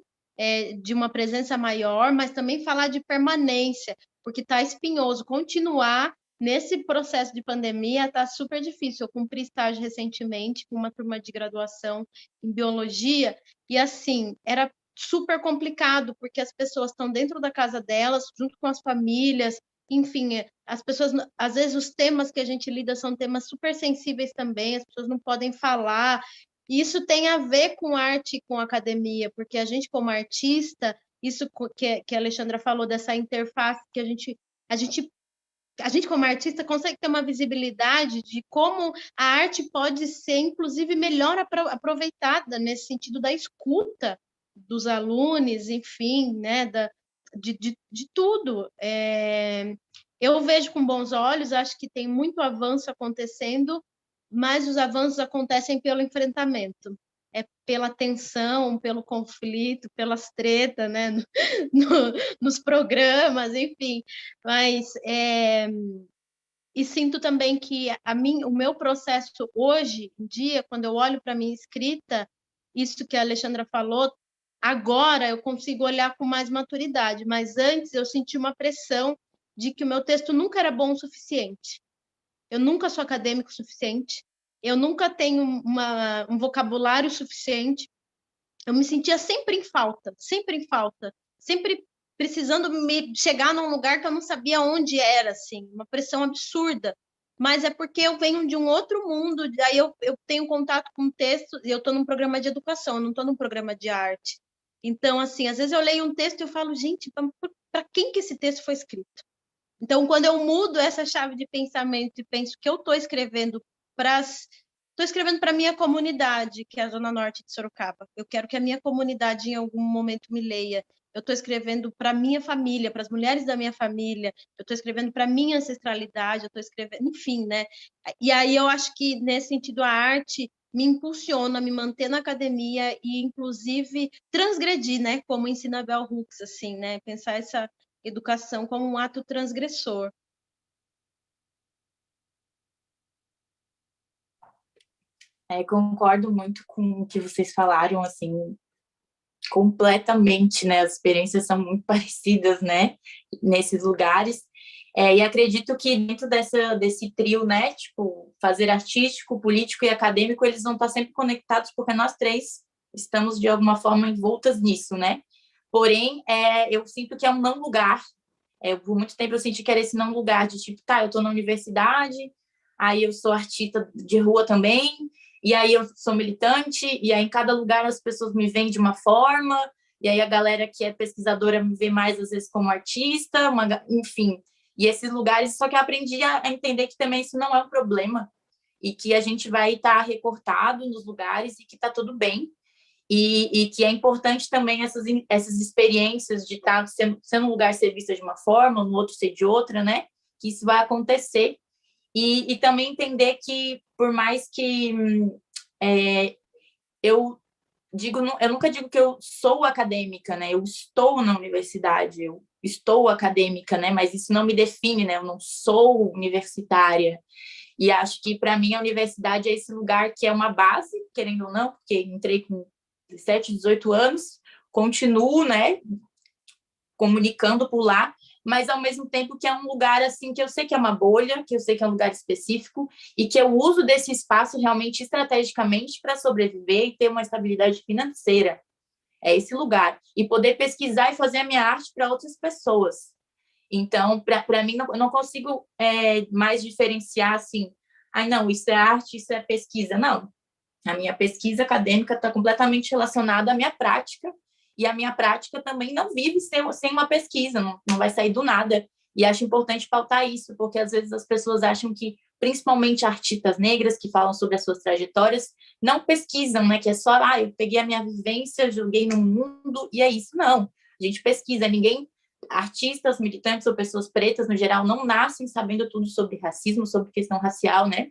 de uma presença maior, mas também falar de permanência, porque está espinhoso. Continuar nesse processo de pandemia está super difícil. Eu cumpri estágio recentemente com uma turma de graduação em biologia, e assim, era super complicado, porque as pessoas estão dentro da casa delas, junto com as famílias, enfim, as pessoas, às vezes os temas que a gente lida são temas super sensíveis também, as pessoas não podem falar. E isso tem a ver com arte e com academia, porque a gente, como artista, isso que a Alexandra falou, dessa interface que a gente, como artista, consegue ter uma visibilidade de como a arte pode ser, inclusive, melhor aproveitada nesse sentido da escuta dos alunos, enfim, né, de tudo. Eu vejo com bons olhos, acho que tem muito avanço acontecendo, mas os avanços acontecem pelo enfrentamento, pela tensão, pelo conflito, pelas tretas, né, nos programas, enfim. Mas e sinto também que o meu processo hoje em dia, quando eu olho para a minha escrita, isso que a Alexandra falou, agora eu consigo olhar com mais maturidade, mas antes eu senti uma pressão de que o meu texto nunca era bom o suficiente. Eu nunca sou acadêmico o suficiente, eu nunca tenho um vocabulário suficiente, eu me sentia sempre em falta, sempre precisando me chegar num lugar que eu não sabia onde era, assim, uma pressão absurda. Mas é porque eu venho de um outro mundo, aí eu tenho contato com texto, e eu estou num programa de educação, eu não estou num programa de arte. Então, assim, às vezes eu leio um texto e eu falo, gente, para quem que esse texto foi escrito? Então, quando eu mudo essa chave de pensamento e penso que eu estou escrevendo para a minha comunidade, que é a Zona Norte de Sorocaba. Eu quero que a minha comunidade, em algum momento, me leia. Eu estou escrevendo para a minha família, para as mulheres da minha família. Eu estou escrevendo para a minha ancestralidade. Eu estou escrevendo, enfim, né? E aí eu acho que, nesse sentido, a arte me impulsiona a me manter na academia e, inclusive, transgredir, né? Como ensina a Bell Hooks, assim, né? Pensar essa educação como um ato transgressor. Concordo muito com o que vocês falaram, assim, completamente, né? As experiências são muito parecidas, né? Nesses lugares. E acredito que dentro desse trio, né? Tipo, fazer artístico, político e acadêmico, eles vão estar sempre conectados, porque nós três estamos, de alguma forma, envoltas nisso, né? Porém, eu sinto que é um não lugar. Por muito tempo eu senti que era esse não lugar de, tipo, tá, eu estou na universidade, aí eu sou artista de rua também, e aí eu sou militante, e aí em cada lugar as pessoas me veem de uma forma, e aí a galera que é pesquisadora me vê mais, às vezes, como artista, enfim. E esses lugares, só que eu aprendi a entender que também isso não é um problema, e que a gente vai estar recortado nos lugares e que está tudo bem, e que é importante também essas experiências de estar sendo um lugar ser vista de uma forma, no outro ser de outra, né? Que isso vai acontecer. E também entender que, por mais que eu nunca digo que eu sou acadêmica, né? Eu estou na universidade, eu estou acadêmica, né? Mas isso não me define, né? Eu não sou universitária. E acho que, para mim, a universidade é esse lugar que é uma base, querendo ou não, porque entrei com 17, 18 anos, continuo, né? Comunicando por lá, mas ao mesmo tempo que é um lugar assim que eu sei que é uma bolha, que eu sei que é um lugar específico e que eu uso desse espaço realmente estrategicamente para sobreviver e ter uma estabilidade financeira. É esse lugar. E poder pesquisar e fazer a minha arte para outras pessoas. Então, para mim, eu não consigo mais diferenciar assim, não, isso é arte, isso é pesquisa. Não. A minha pesquisa acadêmica está completamente relacionada à minha prática, e a minha prática também não vive sem uma pesquisa, não vai sair do nada. E acho importante pautar isso, porque às vezes as pessoas acham que, principalmente artistas negras que falam sobre as suas trajetórias, não pesquisam, né? Que é só, eu peguei a minha vivência, joguei no mundo, e é isso. Não, a gente pesquisa, ninguém artistas, militantes ou pessoas pretas, no geral, não nascem sabendo tudo sobre racismo, sobre questão racial, né?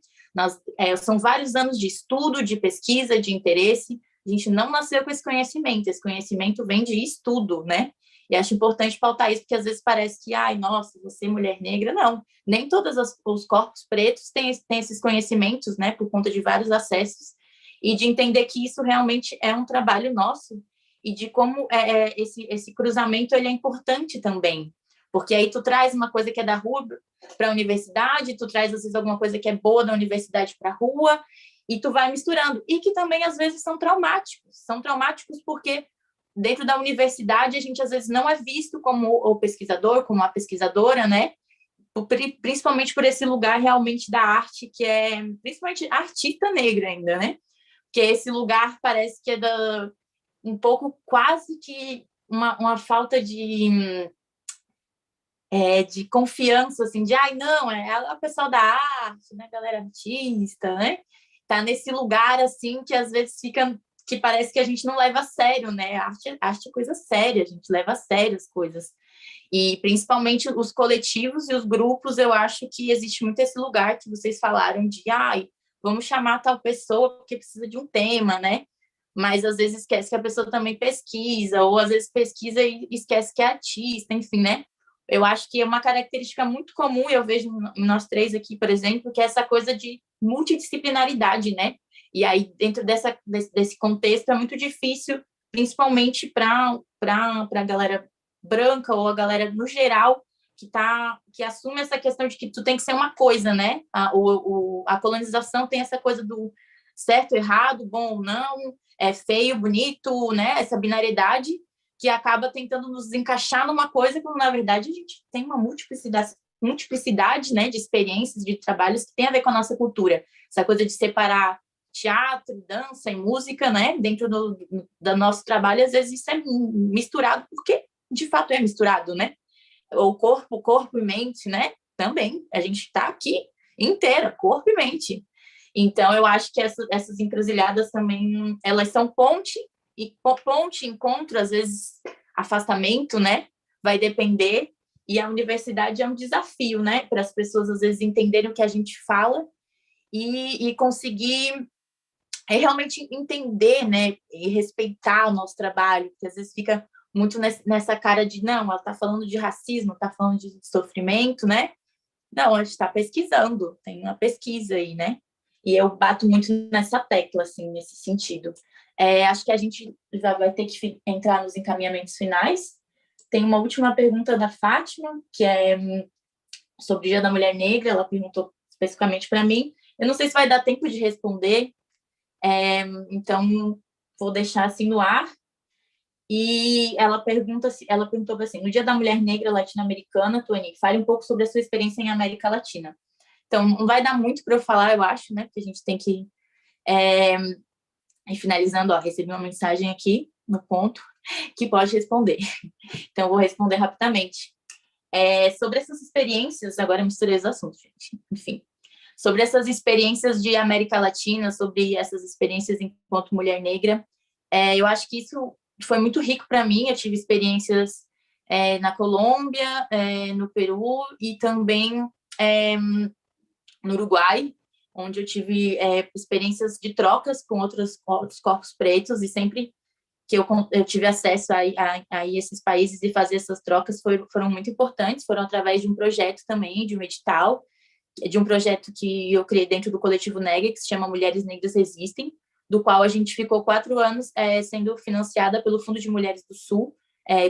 São vários anos de estudo, de pesquisa, de interesse. A gente não nasceu com esse conhecimento vem de estudo, né? E acho importante pautar isso, porque às vezes parece que, ai, nossa, você é mulher negra. Não, nem todos os corpos pretos têm esses conhecimentos, né? Por conta de vários acessos, e de entender que isso realmente é um trabalho nosso, e de como esse cruzamento ele é importante também. Porque aí tu traz uma coisa que é da rua para a universidade, tu traz, às vezes, alguma coisa que é boa da universidade para a rua, e tu vai misturando. E que também, às vezes, são traumáticos. São traumáticos porque dentro da universidade a gente, às vezes, não é visto como o pesquisador, como a pesquisadora, né? Principalmente por esse lugar realmente da arte, que é principalmente artista negra ainda, né? Porque esse lugar parece que é um pouco quase que uma falta de confiança, assim, de, ai, não, é o pessoal da arte, né, galera artista, né? Tá nesse lugar, assim, que às vezes fica, que parece que a gente não leva a sério, né? Arte é coisa séria, a gente leva a sério as coisas. E principalmente os coletivos e os grupos, eu acho que existe muito esse lugar que vocês falaram de, ai, vamos chamar tal pessoa porque precisa de um tema, né? Mas às vezes esquece que a pessoa também pesquisa, ou às vezes pesquisa e esquece que é artista, enfim, né? Eu acho que é uma característica muito comum, eu vejo em nós três aqui, por exemplo, que é essa coisa de multidisciplinaridade, né? E aí, dentro desse contexto, é muito difícil, principalmente para a galera branca ou a galera no geral, que assume essa questão de que tu tem que ser uma coisa, né? A colonização tem essa coisa do certo, errado, bom ou não, é feio, bonito, né? Essa binariedade que acaba tentando nos encaixar numa coisa quando, na verdade, a gente tem uma multiplicidade, né, de experiências, de trabalhos que tem a ver com a nossa cultura. Essa coisa de separar teatro, dança e música, né, dentro do nosso trabalho, às vezes isso é misturado, porque, de fato, é misturado, né? O corpo e mente, né? Também. A gente está aqui inteira, corpo e mente. Então, eu acho que essas encruzilhadas também, elas são ponte, encontro, às vezes afastamento, né? Vai depender, e a universidade é um desafio, né? Para as pessoas, às vezes, entenderem o que a gente fala e conseguir realmente entender, né? E respeitar o nosso trabalho, porque às vezes fica muito nessa cara de, não, ela está falando de racismo, está falando de sofrimento, né? Não, a gente está pesquisando, tem uma pesquisa aí, né? E eu bato muito nessa tecla, assim, nesse sentido. Acho que a gente já vai ter que entrar nos encaminhamentos finais. Tem uma última pergunta da Fátima, que é sobre o Dia da Mulher Negra. Ela perguntou especificamente para mim. Eu não sei se vai dar tempo de responder, então vou deixar assim no ar. E ela perguntou assim: no Dia da Mulher Negra Latino-Americana, Tuani, fale um pouco sobre a sua experiência em América Latina. Então, não vai dar muito para eu falar, eu acho, né? Porque a gente tem que e finalizando, recebi uma mensagem aqui no ponto que pode responder. Então, eu vou responder rapidamente. Sobre essas experiências, agora eu misturei os assuntos, gente. Enfim, sobre essas experiências de América Latina, sobre essas experiências enquanto mulher negra, eu acho que isso foi muito rico para mim. Eu tive experiências na Colômbia, no Peru e também no Uruguai, onde eu tive experiências de trocas com outros corpos pretos, e sempre que eu tive acesso a esses países e fazer essas trocas foram muito importantes, foram através de um projeto também, de um edital, de um projeto que eu criei dentro do Coletivo Negra, que se chama Mulheres Negras Resistem, do qual a gente ficou 4 anos sendo financiada pelo Fundo de Mulheres do Sul,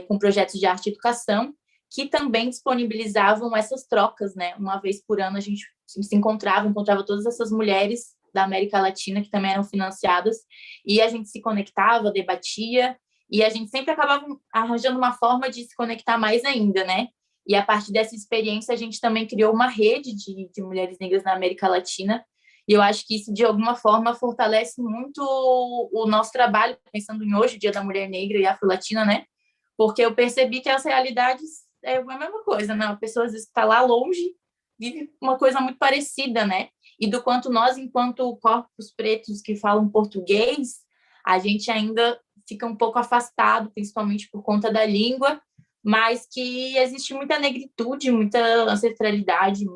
com projetos de arte e educação, que também disponibilizavam essas trocas, né? Uma vez por ano a gente se encontrava todas essas mulheres da América Latina que também eram financiadas, e a gente se conectava, debatia, e a gente sempre acabava arranjando uma forma de se conectar mais ainda, né? E a partir dessa experiência a gente também criou uma rede de mulheres negras na América Latina, e eu acho que isso, de alguma forma, fortalece muito o nosso trabalho, pensando em hoje, Dia da Mulher Negra e Afro-Latina, né? Porque eu percebi que as realidades é a mesma coisa, né? A pessoa, às vezes, está lá longe, vive uma coisa muito parecida, né? E do quanto nós, enquanto corpos pretos que falam português, a gente ainda fica um pouco afastado, principalmente por conta da língua, mas que existe muita negritude, muita ancestralidade,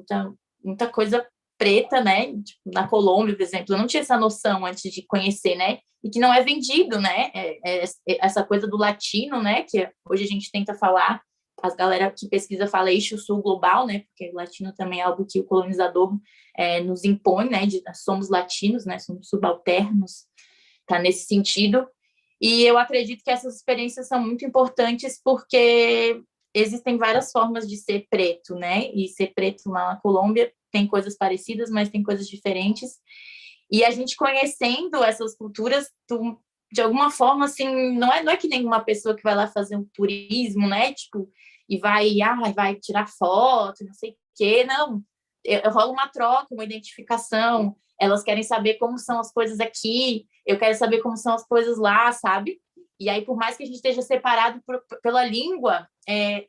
muita coisa preta, né? Tipo, na Colômbia, por exemplo, eu não tinha essa noção antes de conhecer, né? E que não é vendido, né? Essa coisa do latino, né? Que hoje a gente tenta falar, as galera que pesquisa fala eixo sul global, né? Porque o latino também é algo que o colonizador nos impõe, né? Somos latinos, né? Somos subalternos, tá nesse sentido. E eu acredito que essas experiências são muito importantes porque existem várias formas de ser preto, né? E ser preto lá na Colômbia tem coisas parecidas, mas tem coisas diferentes. E a gente conhecendo essas culturas, de alguma forma, assim, não é que nem uma pessoa que vai lá fazer um turismo, né? Tipo, e vai tirar foto, não sei o quê. Não, rola uma troca, uma identificação. Elas querem saber como são as coisas aqui, eu quero saber como são as coisas lá, sabe? E aí, por mais que a gente esteja separado pela língua,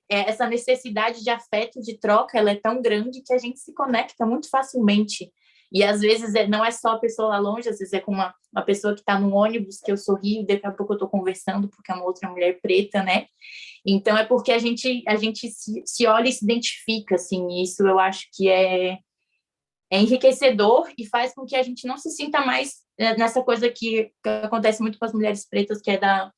essa necessidade de afeto, de troca, ela é tão grande que a gente se conecta muito facilmente. E às vezes não é só a pessoa lá longe, às vezes é com uma pessoa que está no ônibus, que eu sorrio, daqui a pouco eu estou conversando, porque é uma outra mulher preta, né? Então é porque a gente se olha e se identifica, assim, e isso eu acho que é enriquecedor e faz com que a gente não se sinta mais nessa coisa que acontece muito com as mulheres pretas, que é da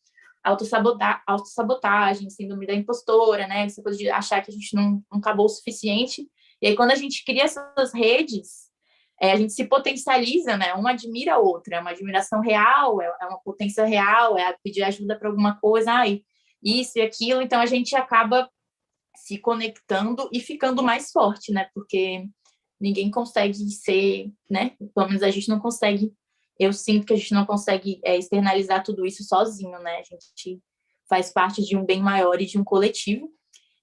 autossabotagem, síndrome da impostora, né? Essa coisa de achar que a gente não acabou o suficiente. E aí, quando a gente cria essas redes, a gente se potencializa, né? Uma admira a outra, é uma admiração real, é uma potência real, é pedir ajuda para alguma coisa, isso e aquilo. Então, a gente acaba se conectando e ficando mais forte, né? Porque ninguém consegue ser, né? Pelo menos a gente não consegue. Eu sinto que a gente não consegue externalizar tudo isso sozinho, né? A gente faz parte de um bem maior e de um coletivo.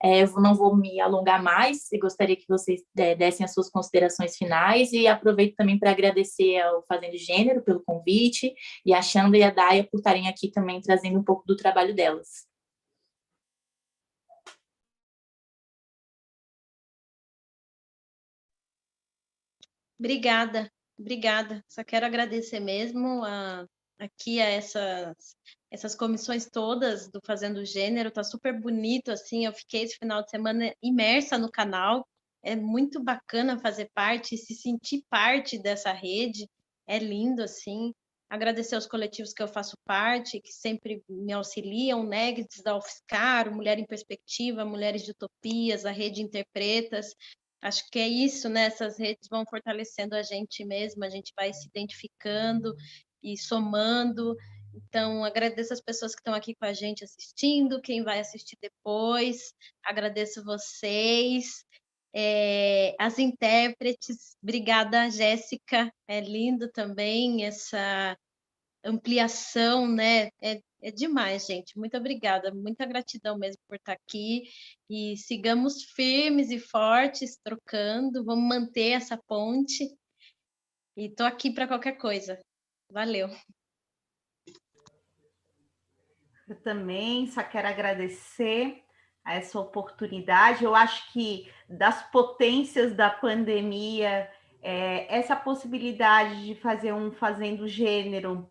Eu não vou me alongar mais, eu gostaria que vocês dessem as suas considerações finais e aproveito também para agradecer ao Fazendo Gênero pelo convite e a Xanda e a Daia por estarem aqui também trazendo um pouco do trabalho delas. Obrigada, obrigada. Só quero agradecer mesmo aqui a essas comissões todas do Fazendo Gênero. Tá super bonito, assim. Eu fiquei esse final de semana imersa no canal. É muito bacana fazer parte, se sentir parte dessa rede. É lindo, assim. Agradecer aos coletivos que eu faço parte, que sempre me auxiliam, né? Da UFSCar, Mulher em Perspectiva, Mulheres de Utopias, a Rede Interpretas. Acho que é isso, né? Essas redes vão fortalecendo a gente mesmo, a gente vai se identificando e somando. Então, agradeço as pessoas que estão aqui com a gente assistindo, quem vai assistir depois, agradeço vocês, as intérpretes, obrigada, Jéssica, é lindo também essa ampliação, né? É demais, gente. Muito obrigada, muita gratidão mesmo por estar aqui e sigamos firmes e fortes, trocando, vamos manter essa ponte e estou aqui para qualquer coisa. Valeu. Eu também só quero agradecer a essa oportunidade. Eu acho que das potências da pandemia, essa possibilidade de fazer um Fazendo Gênero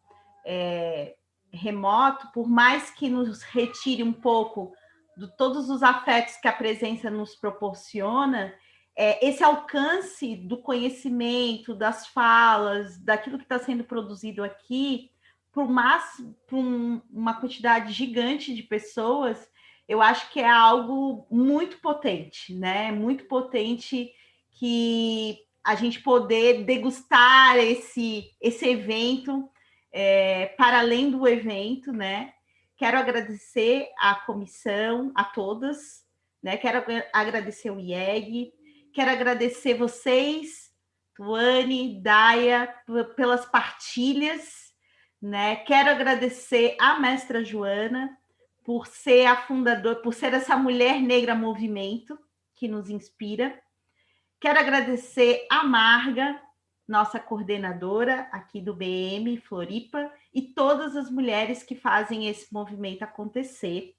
remoto, por mais que nos retire um pouco de todos os afetos que a presença nos proporciona, esse alcance do conhecimento, das falas, daquilo que está sendo produzido aqui, por uma quantidade gigante de pessoas, eu acho que é algo muito potente, né? Muito potente que a gente poder degustar esse evento para além do evento, né? Quero agradecer à comissão, a todas, né? Quero agradecer o IEG, quero agradecer vocês, Tuane, Daia, pelas partilhas, né? Quero agradecer à mestra Joana por ser a fundadora, por ser essa mulher negra movimento que nos inspira. Quero agradecer a Marga, nossa coordenadora aqui do BM Floripa, e todas as mulheres que fazem esse movimento acontecer.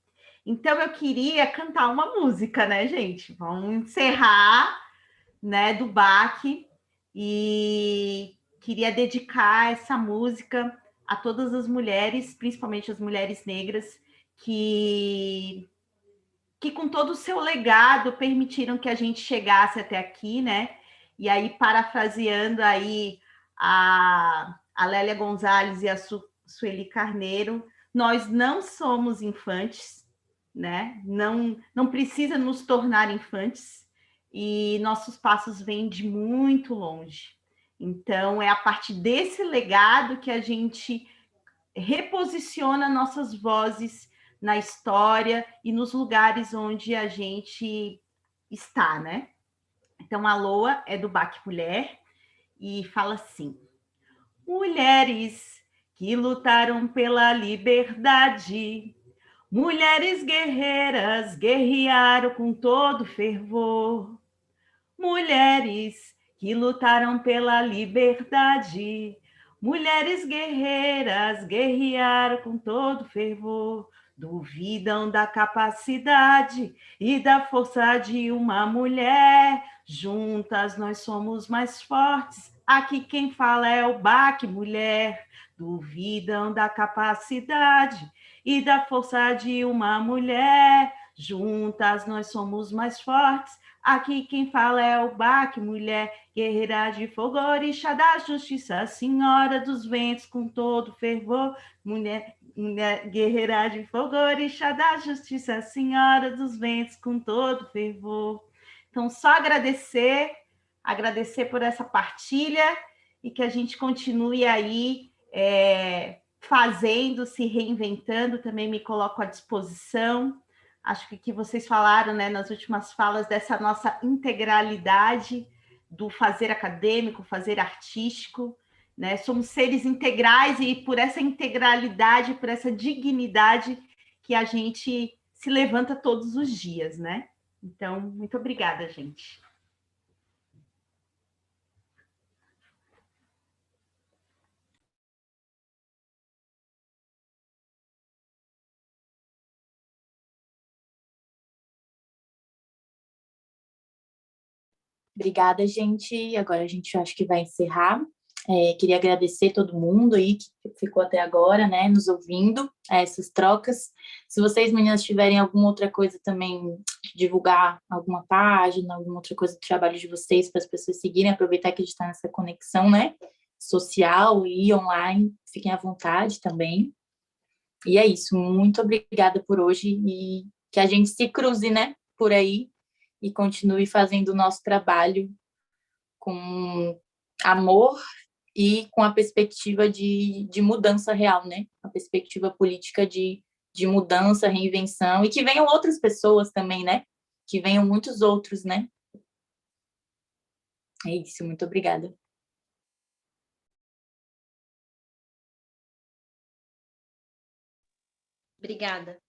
Então, eu queria cantar uma música, né, gente? Vamos encerrar, né, do BAC, e queria dedicar essa música a todas as mulheres, principalmente as mulheres negras, que que com todo o seu legado permitiram que a gente chegasse até aqui, né? E aí, parafraseando aí a Lélia Gonzalez e a Sueli Carneiro, nós não somos infantes, né? Não precisa nos tornar infantes, e nossos passos vêm de muito longe. Então, é a partir desse legado que a gente reposiciona nossas vozes na história e nos lugares onde a gente está, né? Então, a Loa é do Baque Mulher e fala assim: mulheres que lutaram pela liberdade, mulheres guerreiras guerrearam com todo fervor, mulheres que lutaram pela liberdade, mulheres guerreiras guerrearam com todo fervor, duvidam da capacidade e da força de uma mulher. Juntas nós somos mais fortes. Aqui quem fala é o Baque Mulher. Duvidam da capacidade e da força de uma mulher. Juntas nós somos mais fortes. Aqui quem fala é o Baque Mulher, guerreira de fogo, orixá da justiça, senhora dos ventos com todo fervor. Mulher, guerreira de fogo, orixá da justiça, senhora dos ventos com todo fervor. Então, só agradecer por essa partilha e que a gente continue aí fazendo, se reinventando. Também me coloco à disposição. Acho que vocês falaram, né, nas últimas falas, dessa nossa integralidade do fazer acadêmico, fazer artístico, né? Somos seres integrais e por essa integralidade, por essa dignidade que a gente se levanta todos os dias, né? Então, muito obrigada, gente. Obrigada, gente. Agora a gente acho que vai encerrar. Queria agradecer todo mundo aí que ficou até agora, né, nos ouvindo, essas trocas. Se vocês, meninas, tiverem alguma outra coisa também, divulgar alguma página, alguma outra coisa do trabalho de vocês para as pessoas seguirem, aproveitar que a gente está nessa conexão, né, social e online, fiquem à vontade também. E é isso, muito obrigada por hoje e que a gente se cruze, né, por aí e continue fazendo o nosso trabalho com amor e com a perspectiva de mudança real, né? A perspectiva política de mudança, reinvenção, e que venham outras pessoas também, né? Que venham muitos outros, né? É isso, muito obrigada. Obrigada.